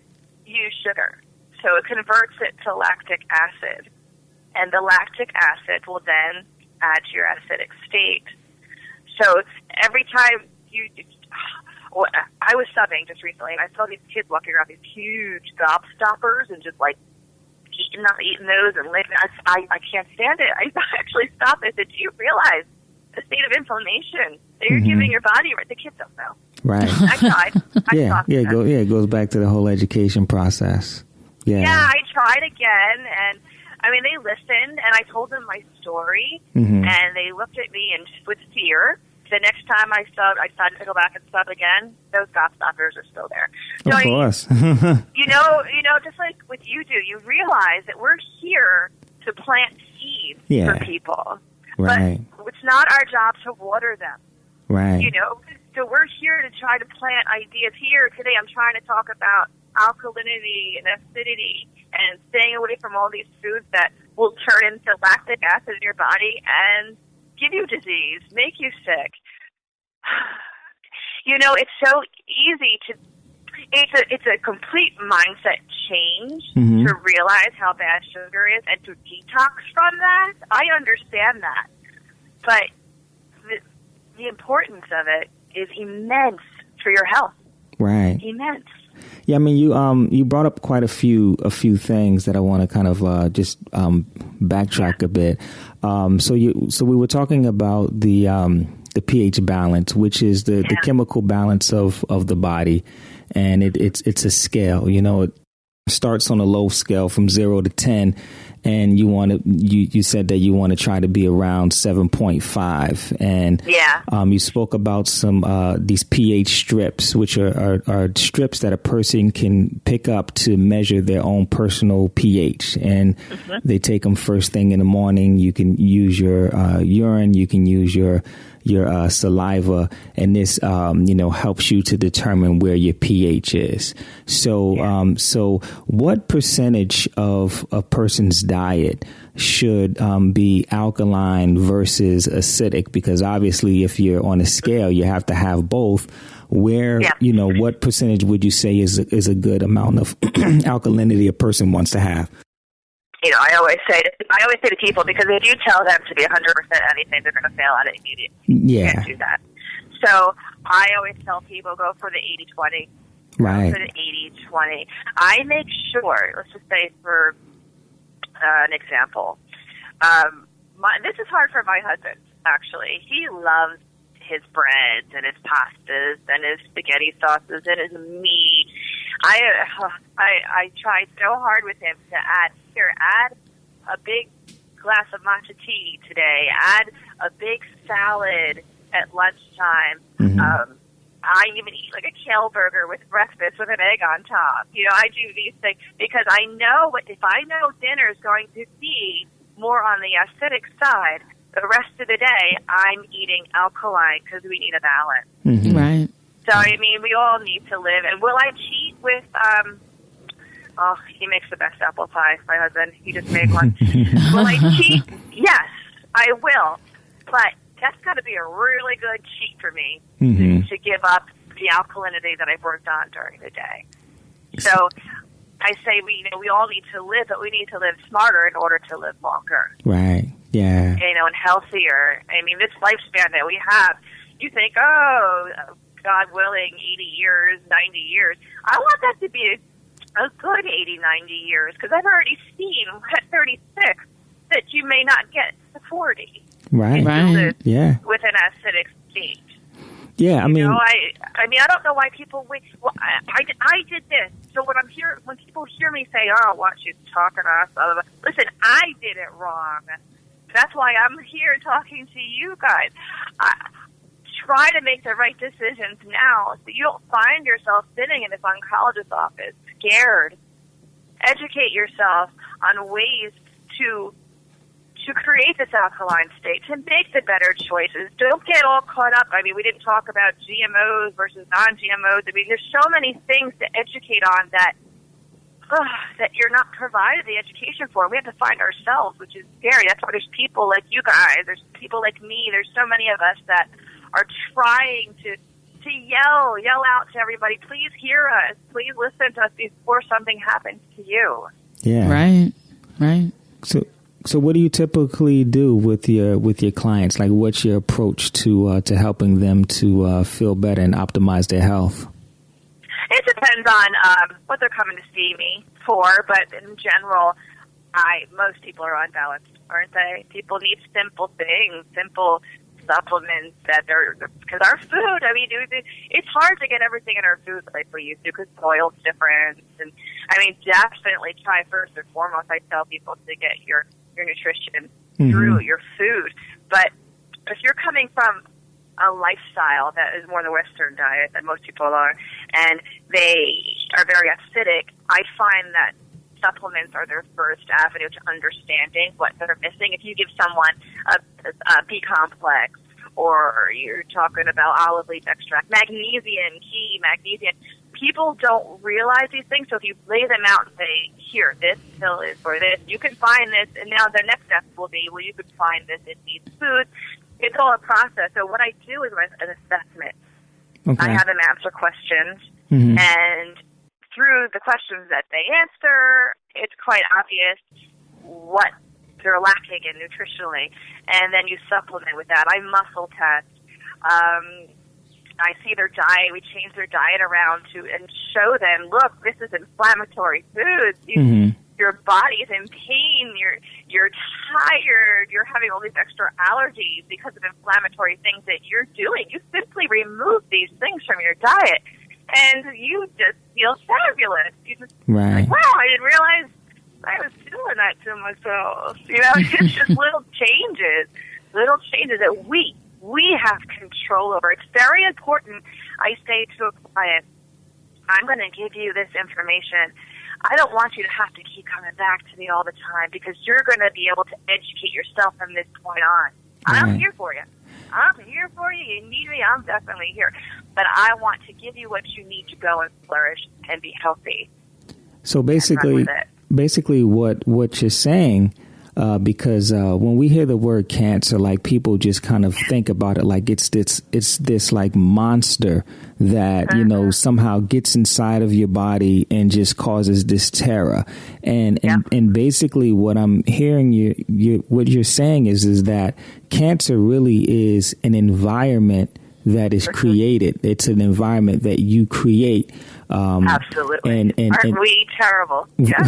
use sugar, so it converts it to lactic acid, and the lactic acid will then add to your acidic state. So every time I was subbing just recently, and I saw these kids walking around these huge gobstoppers and just like eating those and living. I can't stand it. I actually stopped. I said, do you realize the state of inflammation that you're giving your body? The kids don't know. Right. I tried. It goes back to the whole education process. Yeah. Yeah, I tried again, and I mean, they listened, and I told them my story, and they looked at me with fear. The next time I decided to go back and sub again, those gobstoppers are still there. So of course. Just like what you do, you realize that we're here to plant seeds for people. Right. But it's not our job to water them. Right. So we're here to try to plant ideas. Here today, I'm trying to talk about alkalinity and acidity and staying away from all these foods that will turn into lactic acid in your body and give you disease, make you sick. It's so easy to. It's a complete mindset change to realize how bad sugar is and to detox from that. I understand that, but the importance of it is immense for your health. Right. Immense. Yeah, I mean, you brought up quite a few things that I want to kind of just backtrack a bit. So we were talking about the pH balance, which is the chemical balance of the body, and it's a scale. It starts on a low scale from 0 to 10, and you said that you want to try to be around 7.5, and you spoke about some these pH strips, which are strips that a person can pick up to measure their own personal pH, and they take them first thing in the morning. You can use your urine, you can use your saliva, and this helps you to determine where your pH is. So what percentage of a person's diet should be alkaline versus acidic? Because obviously, if you're on a scale, you have to have both. What percentage would you say is a good amount of alkalinity a person wants to have? I always say to people, because if you tell them to be 100% anything, they're going to fail at it immediately. Yeah. You can't do that. So I always tell people, go for the 80-20. Right. Go for the 80-20. I make sure, let's just say for an example, this is hard for my husband, actually. He loves his breads and his pastas and his spaghetti sauces and his meat. I tried so hard with him to add a big glass of matcha tea today, add a big salad at lunchtime. Mm-hmm. I even eat like a kale burger with breakfast with an egg on top. I do these things because I know if I know dinner is going to be more on the acidic side, the rest of the day I'm eating alkaline because we need a balance. Mm-hmm. Right. So, we all need to live. And will I cheat with, he makes the best apple pie, my husband. He just made one. Will I cheat? Yes, I will. But that's got to be a really good cheat for me to give up the alkalinity that I've worked on during the day. So I say we all need to live, but we need to live smarter in order to live longer. Right. Yeah. And healthier. This lifespan that we have, you think, God willing, 80 years, 90 years. I want that to be a good 80, 90 years because I've already seen at 36 that you may not get to 40. Right. Yeah. With an acidic state. Yeah, I I don't know why people wait. Well, I did this. So when people hear me say, "Oh, watch you talking to us," blah, blah, blah. Listen, I did it wrong. That's why I'm here talking to you guys. Try to make the right decisions now, so you don't find yourself sitting in this oncologist's office scared. Educate yourself on ways to create this alkaline state, to make the better choices. Don't get all caught up. We didn't talk about GMOs versus non-GMOs. There's so many things to educate on that you're not provided the education for. We have to find ourselves, which is scary. That's why there's people like you guys. There's people like me. There's so many of us that are trying to yell out to everybody, please hear us. Please listen to us before something happens to you. Yeah. Right. So what do you typically do with your clients? Like, what's your approach to helping them to feel better and optimize their health? It depends on what they're coming to see me for, but in general, most people are unbalanced, aren't they? People need simple things, simple supplements because our food, it's hard to get everything in our food like we used to because soil's different. And definitely try first and foremost, I tell people to get your nutrition through your food. But if you're coming from a lifestyle that is more the Western diet that most people are, and they are very acidic, I find that supplements are their first avenue to understanding what they're missing. If you give someone a B complex, or you're talking about olive leaf extract, magnesium, people don't realize these things. So if you lay them out and say, here, this pill is for this, you can find this, and now the next step will be, well, you could find this in these foods. It's all a process. So what I do is an assessment. Okay. I have them answer questions, and through the questions that they answer, it's quite obvious what they're lacking in nutritionally, and then you supplement with that. I muscle test. I see their diet. We change their diet around and show them, look, this is inflammatory foods. Your body's in pain. You're tired. You're having all these extra allergies because of inflammatory things that you're doing. You simply remove these things from your diet, and you just feel fabulous. You just like, wow, I didn't realize I was doing that to myself. It's just little changes that we have control over. It's very important. I say to a client, I'm going to give you this information. I don't want you to have to keep coming back to me all the time because you're going to be able to educate yourself from this point on. I'm here for you. You need me, I'm definitely here. But I want to give you what you need to go and flourish and be healthy. So basically what you're saying, because when we hear the word cancer, like people just kind of think about it like it's this like monster that, somehow gets inside of your body and just causes this terror. And basically what I'm hearing what you're saying is that cancer really is an environment that is created. It's an environment that you create. Absolutely. And Aren't we terrible? Yes.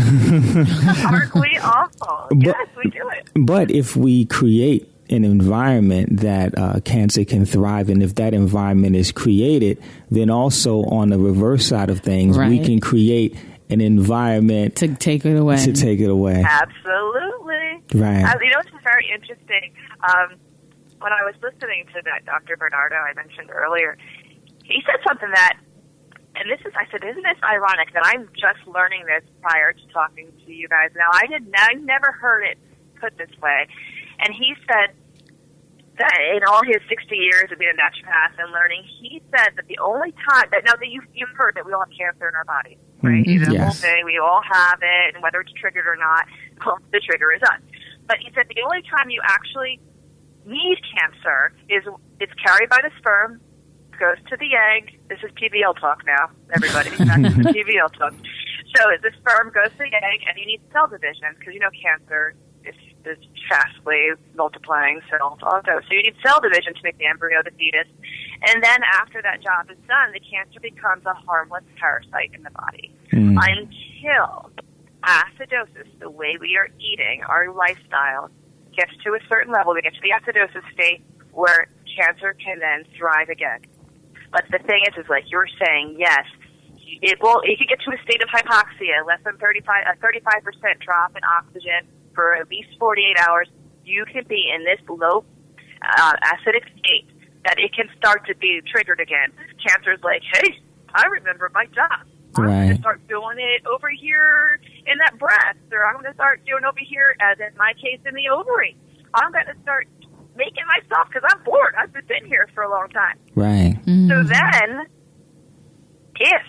Aren't we awful? Yes, we do it. But if we create an environment that cancer can thrive, and if that environment is created, then also on the reverse side of things, we can create an environment to take it away. Absolutely. Right. It's very interesting. When I was listening to that Dr. Bernardo I mentioned earlier, he said something that, and I said, isn't this ironic that I'm just learning this prior to talking to you guys? Now, I never heard it put this way. And he said that in all his 60 years of being a naturopath and learning, he said that the only time that, now that you've heard that we all have cancer in our bodies, right? Mm-hmm. The whole thing, we all have it, and whether it's triggered or not, well, the trigger is us. But he said the only time you actually need cancer is it's carried by the sperm, goes to the egg. This is PBL talk now, everybody. Back to the PBL talk. So the sperm goes to the egg, and you need cell division because cancer is fastly multiplying cells also. So you need cell division to make the embryo, the fetus. And then after that job is done, the cancer becomes a harmless parasite in the body until acidosis, the way we are eating, our lifestyle, gets to a certain level. We get to the acidosis state where cancer can then thrive again. But the thing is like you're saying, yes, it could get to a state of hypoxia, less than 35% drop in oxygen for at least 48 hours. You can be in this low acidic state that it can start to be triggered again. Cancer's like, hey, I remember my job. I'm going to start doing it over here in that breast, or I'm going to start doing over here, as in my case, in the ovary. I'm going to start making myself because I'm bored. I've been here for a long time. Right. Mm-hmm. So then, if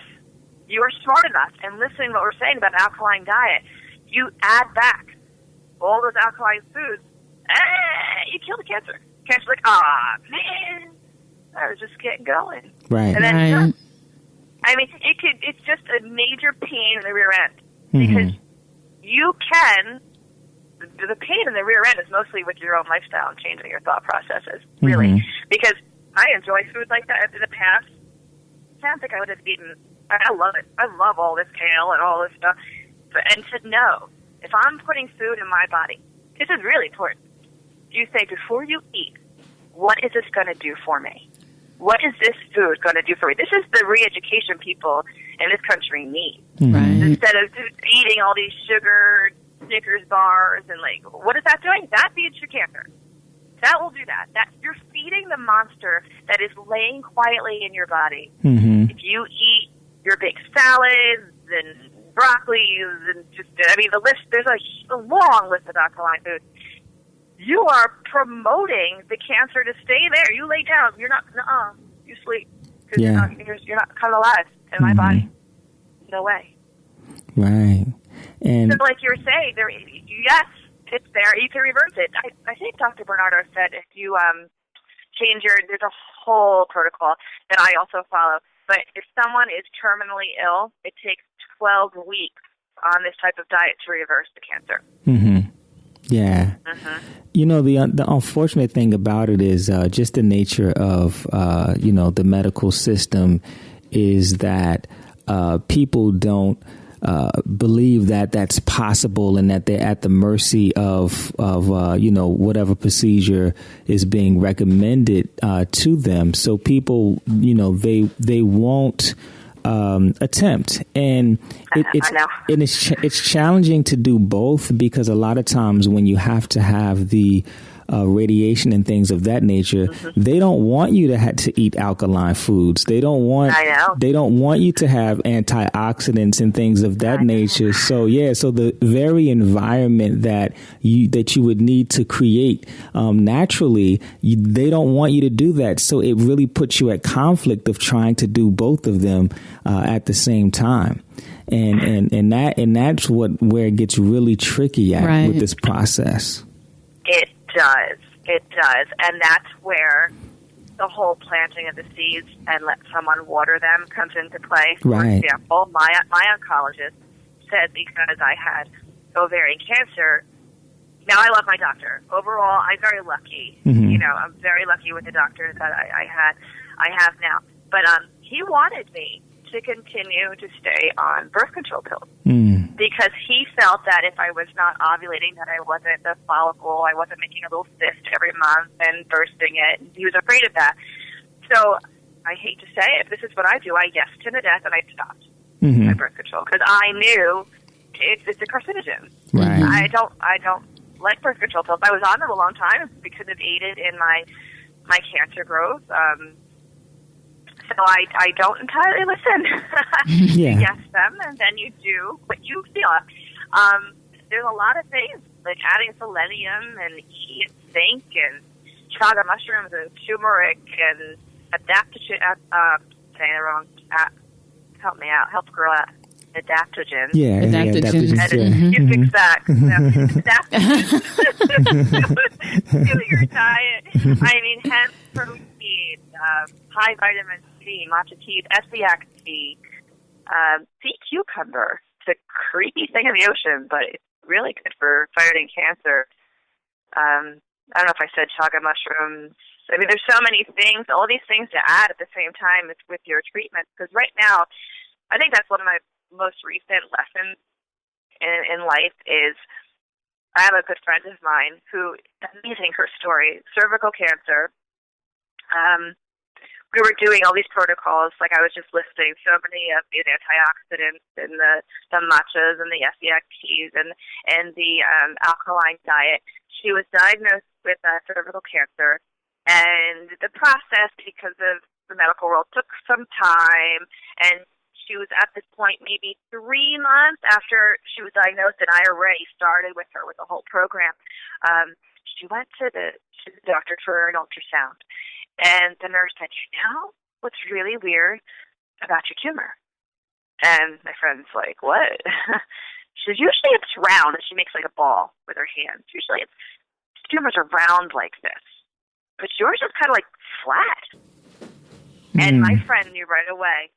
you are smart enough and listening to what we're saying about an alkaline diet, you add back all those alkaline foods, you kill the cancer. Cancer's like, man, I was just getting going. Right. And then, I mean, it's just a major pain in the rear end. Because you can, the pain in the rear end is mostly with your own lifestyle and changing your thought processes, really. Because I enjoy food like that in the past. I don't think I would have eaten, I love it. I love all this kale and all this stuff. And to know, if I'm putting food in my body, this is really important. You say, before you eat, what is this going to do for me? What is this food going to do for me? This is the re-education people in this country need. Right. Instead of eating all these sugar Snickers bars and what is that doing? That feeds your cancer. That will do that. You're feeding the monster that is laying quietly in your body. If you eat your big salads and broccoli and the list, there's a long list of alkaline foods. You are promoting the cancer to stay there. You lay down. You're not, you sleep. Because you're not coming alive in my body. No way. Right. And so like you were saying, yes, it's there. You can reverse it. I think Dr. Bernardo said if you change there's a whole protocol that I also follow. But if someone is terminally ill, it takes 12 weeks on this type of diet to reverse the cancer. Yeah. The unfortunate thing about it is just the nature of, the medical system is that people don't believe that that's possible and that they're at the mercy of whatever procedure is being recommended to them. So people, they won't attempt, and it's challenging to do both because a lot of times when you have to have the radiation and things of that nature, they don't want you to eat alkaline foods. They don't want you to have antioxidants and things of that nature. So so the very environment that you would need to create naturally, they don't want you to do that. So it really puts you at conflict of trying to do both of them at the same time. And that's where it gets really tricky with this process. It does. And that's where the whole planting of the seeds and let someone water them comes into play. For example, my oncologist said because I had ovarian cancer, now I love my doctor. Overall, I'm very lucky. know, I'm very lucky with the doctor that I have now. But he wanted me to continue to stay on birth control pills because he felt that if I was not ovulating, that I wasn't the follicle, I wasn't making a little cyst every month and bursting it. He was afraid of that. So I hate to say it, this is what I do. I yesed to the death and I stopped my birth control because I knew it's a carcinogen. Right. I don't like birth control pills. I was on them a long time because it aided in my cancer growth. So I don't entirely listen. You yes them, and then you do what you feel. There's a lot of things, like adding selenium and E and zinc and chaga mushrooms and turmeric and adaptogen. Saying it wrong. Help me out. Help a girl out. Adaptogens. Yeah, adaptogens. You fix that. Adaptogens. Do your diet. I mean, hemp protein, high vitamin C, matcha tea, Essiac tea, sea cucumber. It's a creepy thing in the ocean, but it's really good for fighting cancer. I don't know if I said chaga mushrooms. I mean, there's so many things, all these things to add at the same time with your treatment. Because right now, I think that's one of my most recent lessons in life is I have a good friend of mine who, amazing her story, cervical cancer. We were doing all these protocols, like I was just listing so many of the antioxidants and the matchas and the Essiac teas and the alkaline diet. She was diagnosed with cervical cancer, and the process, because of the medical world, took some time, and she was at this point maybe 3 months after she was diagnosed, and I already started with her with the whole program. She went to the doctor for an ultrasound, and the nurse said, "You know what's really weird about your tumor?" And my friend's like, "What?" She says, "Usually it's round," and she makes like a ball with her hands. Usually tumors are round like this, but yours is kind of like flat. And my friend knew right away.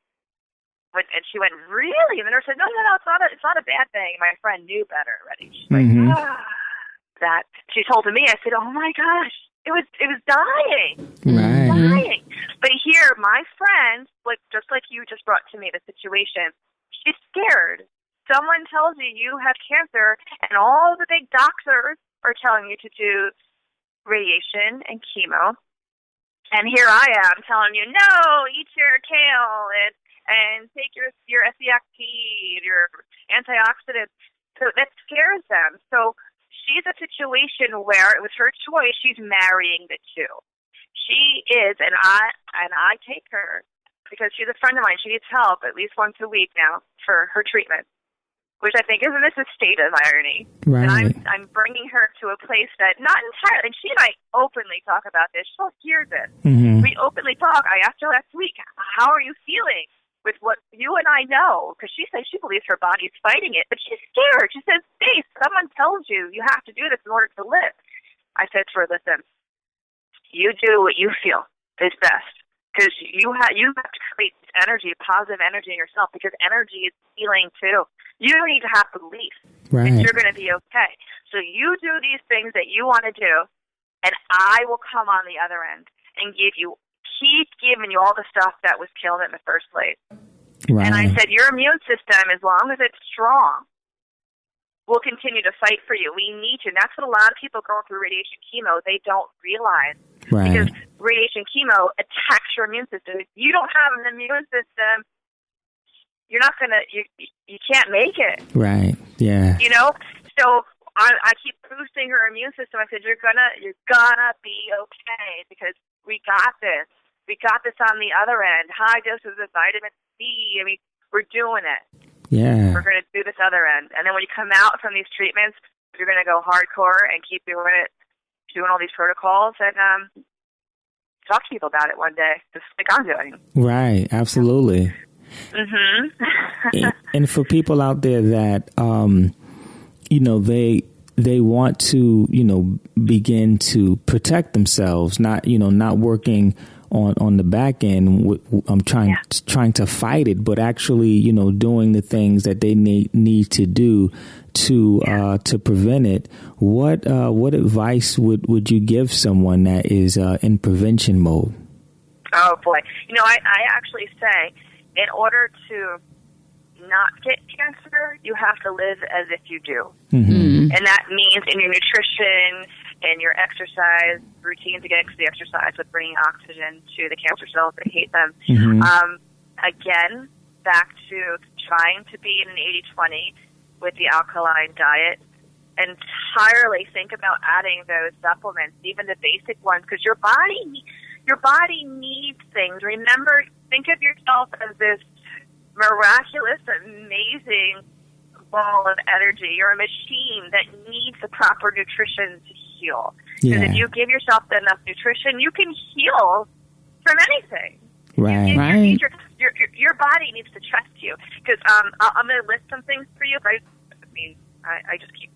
And she went, "Really?" And the nurse said, no, it's not a bad thing. My friend knew better already. She's like, that. She told me, I said, "Oh my gosh, it was dying. Right. Dying." But here, my friend, like just like you just brought to me the situation, she's scared. Someone tells you have cancer, and all the big doctors are telling you to do radiation and chemo. And here I am telling you, no, eat your kale and take your Essiac tea, your antioxidants. So that scares them. So she's a situation where it was her choice. She's marrying the two. She is, and I take her because she's a friend of mine. She needs help at least once a week now for her treatment, which I think isn't this a state of irony. Right. And I'm bringing her to a place that not entirely, and she and I openly talk about this. She'll hear this. We openly talk. I asked her last week, "How are you feeling with what you and I know?" Because she says she believes her body's fighting it, but she's scared. She says, "Stace, someone tells you have to do this in order to live." I said to her, "Listen, you do what you feel is best, because you have to create energy, positive energy in yourself, because energy is healing too. You need to have belief that you're going to be okay. So you do these things that you want to do, and I will come on the other end and keep giving you all the stuff that was killing it in the first place." Right. And I said, your immune system, as long as it's strong, will continue to fight for you. We need to. And that's what a lot of people going through radiation chemo, they don't realize. Right. Because radiation chemo attacks your immune system. If you don't have an immune system, you're not going to, you can't make it. Right. Yeah. You know? So I keep boosting her immune system. I said, you're gonna be okay, because we got this. We got this on the other end. High doses of vitamin C. I mean, we're doing it. Yeah. We're going to do this other end. And then when you come out from these treatments, you're going to go hardcore and keep doing it, doing all these protocols, and talk to people about it one day, just like I'm doing. Right. Absolutely. And for people out there that, they want to, begin to protect themselves, not working on the back end. I'm trying to fight it, but actually, doing the things that they need to do to prevent it. What advice would you give someone that is in prevention mode? Oh boy, I actually say, in order to not get cancer, you have to live as if you do. Mm-hmm. And that means in your nutrition and your exercise routine to get the exercise with bringing oxygen to the cancer cells that hate them. Mm-hmm. Again, back to trying to be in an 80-20 with the alkaline diet. Entirely think about adding those supplements, even the basic ones, because your body needs things. Remember, think of yourself as this miraculous, amazing ball of energy. You're a machine that needs the proper nutrition to heal. Because if you give yourself enough nutrition, you can heal from anything. Right. Your body needs to trust you. Because I'm going to list some things for you. But I just keep.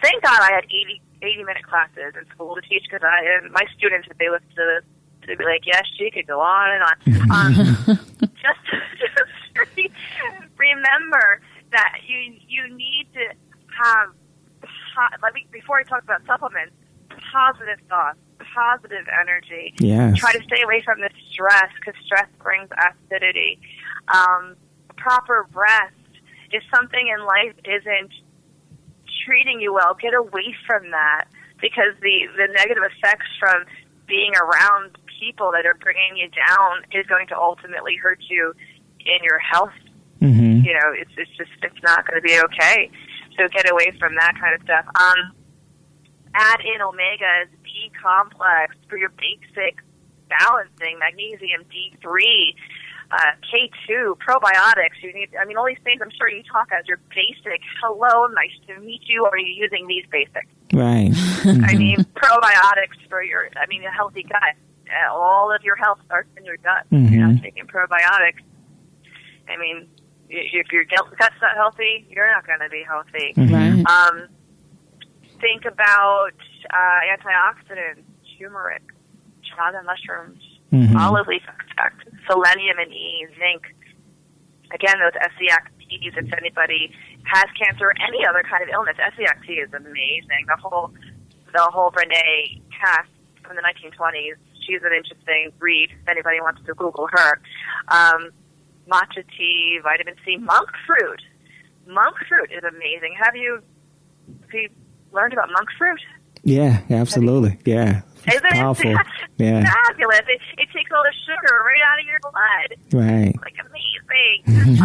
Thank God I had 80-minute classes in school to teach, because my students, if they listen to this, they'd be like, yes, she could go on and on. Just remember that you need to have, before I talk about supplements, positive thoughts, positive energy. Yes. Try to stay away from the stress, because stress brings acidity. Proper rest. If something in life isn't treating you well, get away from that, because the negative effects from being around people that are bringing you down is going to ultimately hurt you in your health. Mm-hmm. It's not going to be okay. So get away from that kind of stuff. Add in omegas, B complex for your basic balancing, magnesium, D3, K2, probiotics. You need, all these things I'm sure you talk as your basic. Hello, nice to meet you. Are you using these basics? Right. Mm-hmm. Probiotics for a healthy gut. All of your health starts in your gut. Mm-hmm. You're not taking probiotics. If your gut's not healthy, you're not going to be healthy. Right. Think about antioxidants, turmeric, chaga mushrooms, olive leaf extract, selenium and E, zinc. Again, those SCX-Ts, if anybody has cancer or any other kind of illness, SCX-T is amazing. The whole Renee Cass from the 1920s, she's an interesting read if anybody wants to Google her. Matcha tea, vitamin C, monk fruit. Monk fruit is amazing. Have you learned about monk fruit? Yeah, absolutely. Yeah. Isn't powerful. It fabulous? It takes all the sugar right out of your blood. Right. Like amazing.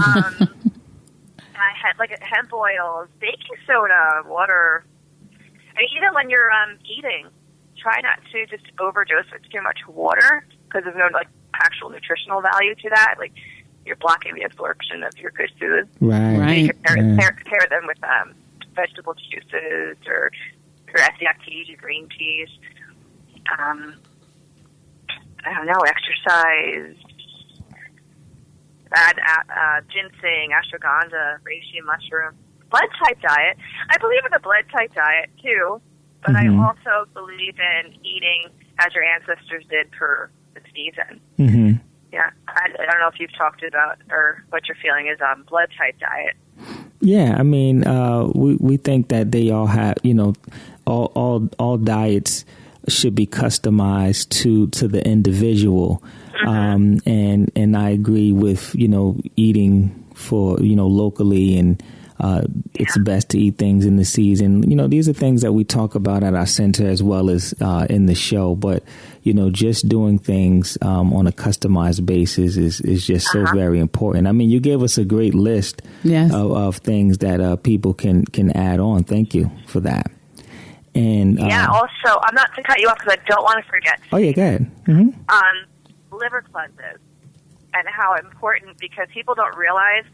I had hemp oils, baking soda, water. Even when you're eating, try not to just overdose with too much water, because there's no actual nutritional value to that. You're blocking the absorption of your good food. Right. So you pair them with vegetable juices or SCX-Ts, your green teas. Exercise. Add ginseng, ashwagandha, reishi mushroom. Blood type diet. I believe in the blood type diet too, but I also believe in eating as your ancestors did per the season. Mm-hmm. Yeah, I don't know if you've talked about or what your feeling is on blood type diet. Yeah, we think that they all have, all diets should be customized to the individual. Mm-hmm. And I agree with, eating for, locally, and it's best to eat things in the season. These are things that we talk about at our center as well as in the show. But, just doing things on a customized basis is just so very important. You gave us a great list of things that people can add on. Thank you for that. And also, I'm not to cut you off because I don't want to forget. Oh, yeah, go ahead. Mm-hmm. Liver cleanses and how important, because people don't realize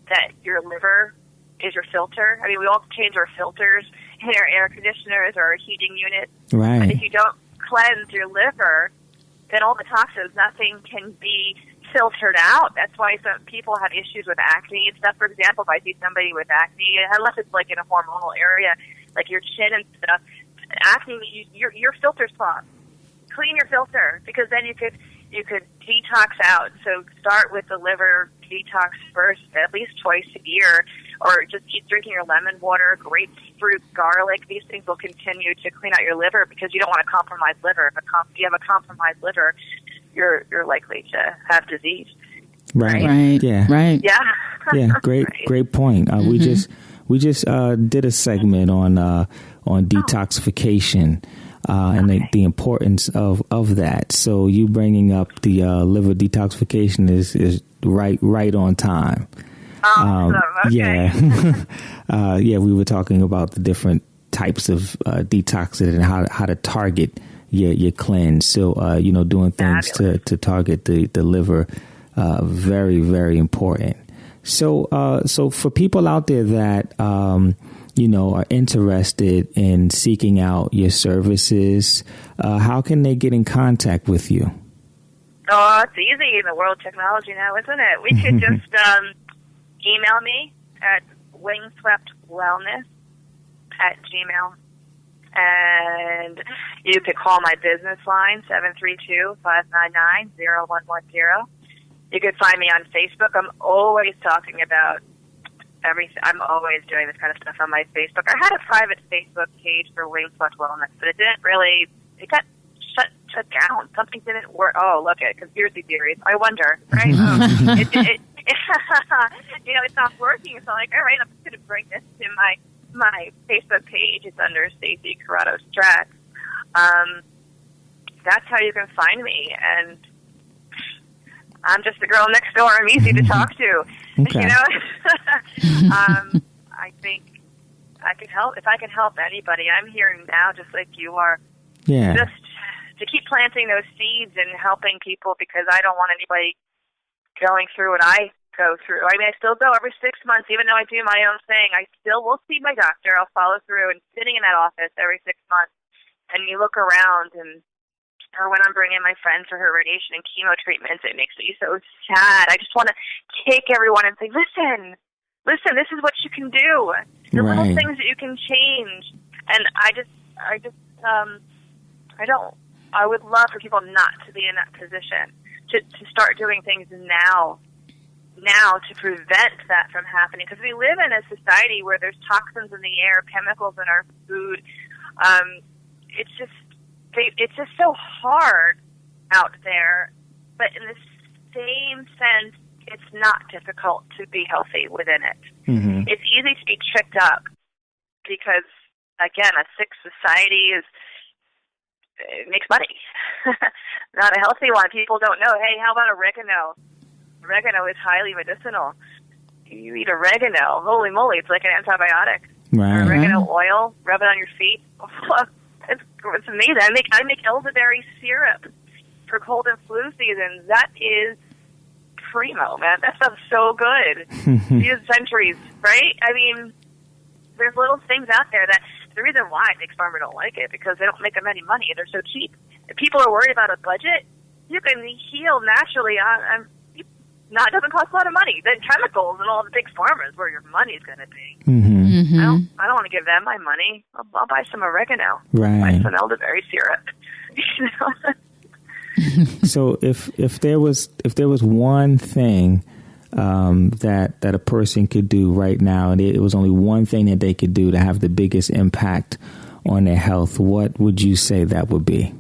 that your liver is your filter. We all change our filters in our air conditioners or our heating units. Right. But if you don't cleanse your liver, then all the toxins, nothing can be filtered out. That's why some people have issues with acne and stuff. For example, if I see somebody with acne, unless it's in a hormonal area, like your chin and stuff, acne, your filter's clogged. Clean your filter, because then you could You could detox out. So start with the liver detox first, at least twice a year, or just keep drinking your lemon water, grapefruit, garlic. These things will continue to clean out your liver because you don't want to compromise liver. If you have a compromised liver, you're likely to have disease. Right. Yeah. Right. Yeah. Yeah. Great point. We just did a segment on detoxification. And the importance of that. So you bringing up the liver detoxification is right on time. Awesome. Okay. Yeah. Yeah, we were talking about the different types of detoxing and how to target your cleanse. So, doing things to target the liver, very, very important. So for people out there that, are interested in seeking out your services, how can they get in contact with you? Oh, it's easy in the world of technology now, isn't it? We could just email me at wingsweptwellness@gmail.com. And you could call my business line, 732-599-0110. You could find me on Facebook. I'm always talking about everything. I'm always doing this kind of stuff on my Facebook. I had a private Facebook page for Wingswept Wellness, but it got shut down. Something didn't work. Oh, look at conspiracy theories. I wonder, right? It's not working. So I'm like, all right, I'm just going to bring this to my Facebook page. It's under Stacie Strack. That's how you can find me. And I'm just the girl next door. I'm easy to talk to. Okay. I think I can help. If I can help anybody, I'm here now just like you are. Yeah. Just to keep planting those seeds and helping people, because I don't want anybody going through what I go through. I mean, I still go every 6 months, even though I do my own thing. I still will see my doctor. I'll follow through, and sitting in that office every 6 months, and you look around, or when I'm bringing my friends for her radiation and chemo treatments, it makes me so sad. I just want to take everyone and say, listen, this is what you can do. The little things that you can change. And I would love for people not to be in that position, to start doing things now to prevent that from happening. Because we live in a society where there's toxins in the air, chemicals in our food. It's just so hard out there, but in the same sense, it's not difficult to be healthy within it. Mm-hmm. It's easy to be tricked up because, again, a sick society makes money. Not a healthy one. People don't know, hey, how about oregano? Oregano is highly medicinal. You eat oregano, holy moly, it's like an antibiotic. Right. Oregano oil, rub it on your feet. It's amazing. I make elderberry syrup for cold and flu season. That is primo, man. That stuff's so good. These centuries, right? I mean, there's little things out there that the reason why Big Pharma don't like it, because they don't make them any money. They're so cheap. If people are worried about a budget, you can heal naturally on it doesn't cost a lot of money. The chemicals and all the big pharma is where your money's going to be. Mm-hmm. Mm-hmm. I don't want to give them my money. I'll buy some oregano. Right. Buy some elderberry syrup. So if there was one thing that a person could do right now, and it was only one thing that they could do to have the biggest impact on their health, what would you say that would be?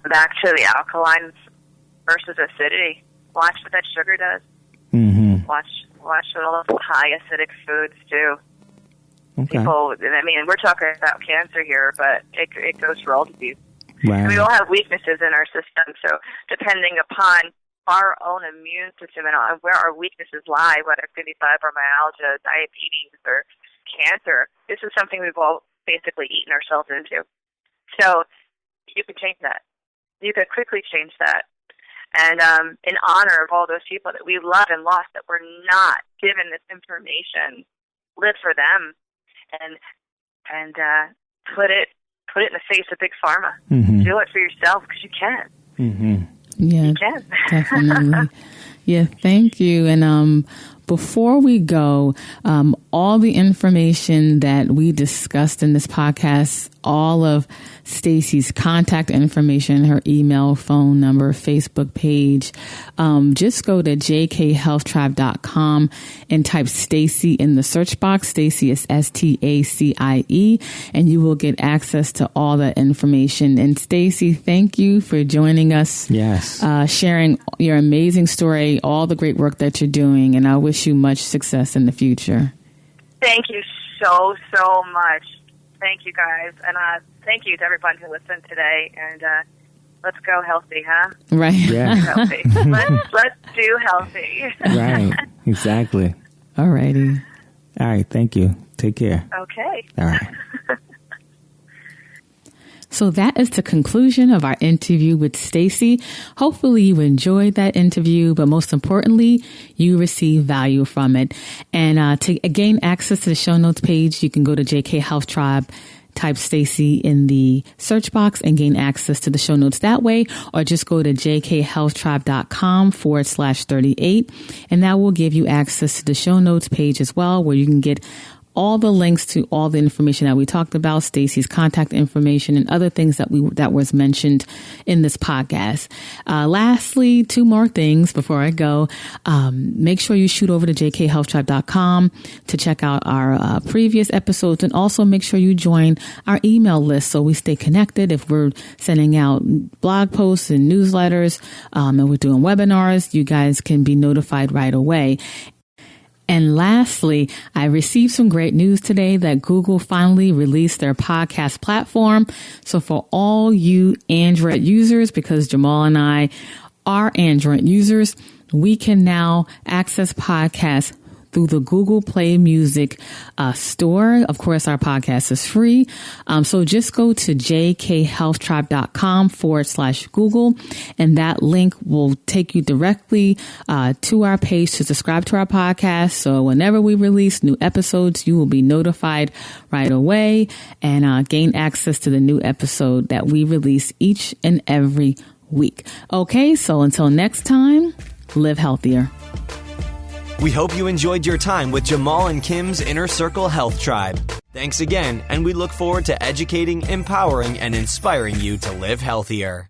Back to the alkalines versus acidity. Watch what that sugar does. Mm-hmm. Watch all the high acidic foods too. Okay. People, I mean, we're talking about cancer here, but it goes for all disease. Right. We all have weaknesses in our system, so depending upon our own immune system and where our weaknesses lie, whether it be fibromyalgia, diabetes, or cancer, this is something we've all basically eaten ourselves into. So you could change that. You could quickly change that. And in honor of all those people that we love and lost that were not given this information, live for them and put it in the face of Big Pharma. Mm-hmm. Do it for yourself because you can. Mm-hmm. Yeah, you can. Definitely. Yeah, thank you. And before we go, all the information that we discussed in this podcast, all of Stacie's contact information, her email, phone number, Facebook page, just go to jkhealthtribe.com and type Stacie in the search box. Stacie is Stacie, and you will get access to all that information. And Stacie, thank you for joining us. Yes. Sharing your amazing story, all the great work that you're doing, and I wish you much success in the future. Thank you so much. Thank you, guys. And thank you to everyone who listened today. And let's go healthy, huh? Right. Yeah. Healthy. let's do healthy. Right. Exactly. All righty. All right. Thank you. Take care. Okay. All right. So that is the conclusion of our interview with Stacie. Hopefully you enjoyed that interview, but most importantly, you received value from it. And to gain access to the show notes page, you can go to JK Health Tribe, type Stacie in the search box and gain access to the show notes that way, or just go to jkhealthtribe.com/38. And that will give you access to the show notes page as well, where you can get all the links to all the information that we talked about, Stacie's contact information and other things that was mentioned in this podcast. Lastly, two more things before I go. Make sure you shoot over to jkhealthtribe.com to check out our previous episodes, and also make sure you join our email list so we stay connected. If we're sending out blog posts and newsletters, and we're doing webinars, you guys can be notified right away. And lastly, I received some great news today that Google finally released their podcast platform. So for all you Android users, because Jamal and I are Android users, we can now access podcasts through the Google Play Music store. Of course, our podcast is free. So just go to jkhealthtribe.com/Google, and that link will take you directly to our page to subscribe to our podcast. So whenever we release new episodes, you will be notified right away and gain access to the new episode that we release each and every week. Okay, so until next time, live healthier. We hope you enjoyed your time with Jamal and Kim's Inner Circle Health Tribe. Thanks again, and we look forward to educating, empowering, and inspiring you to live healthier.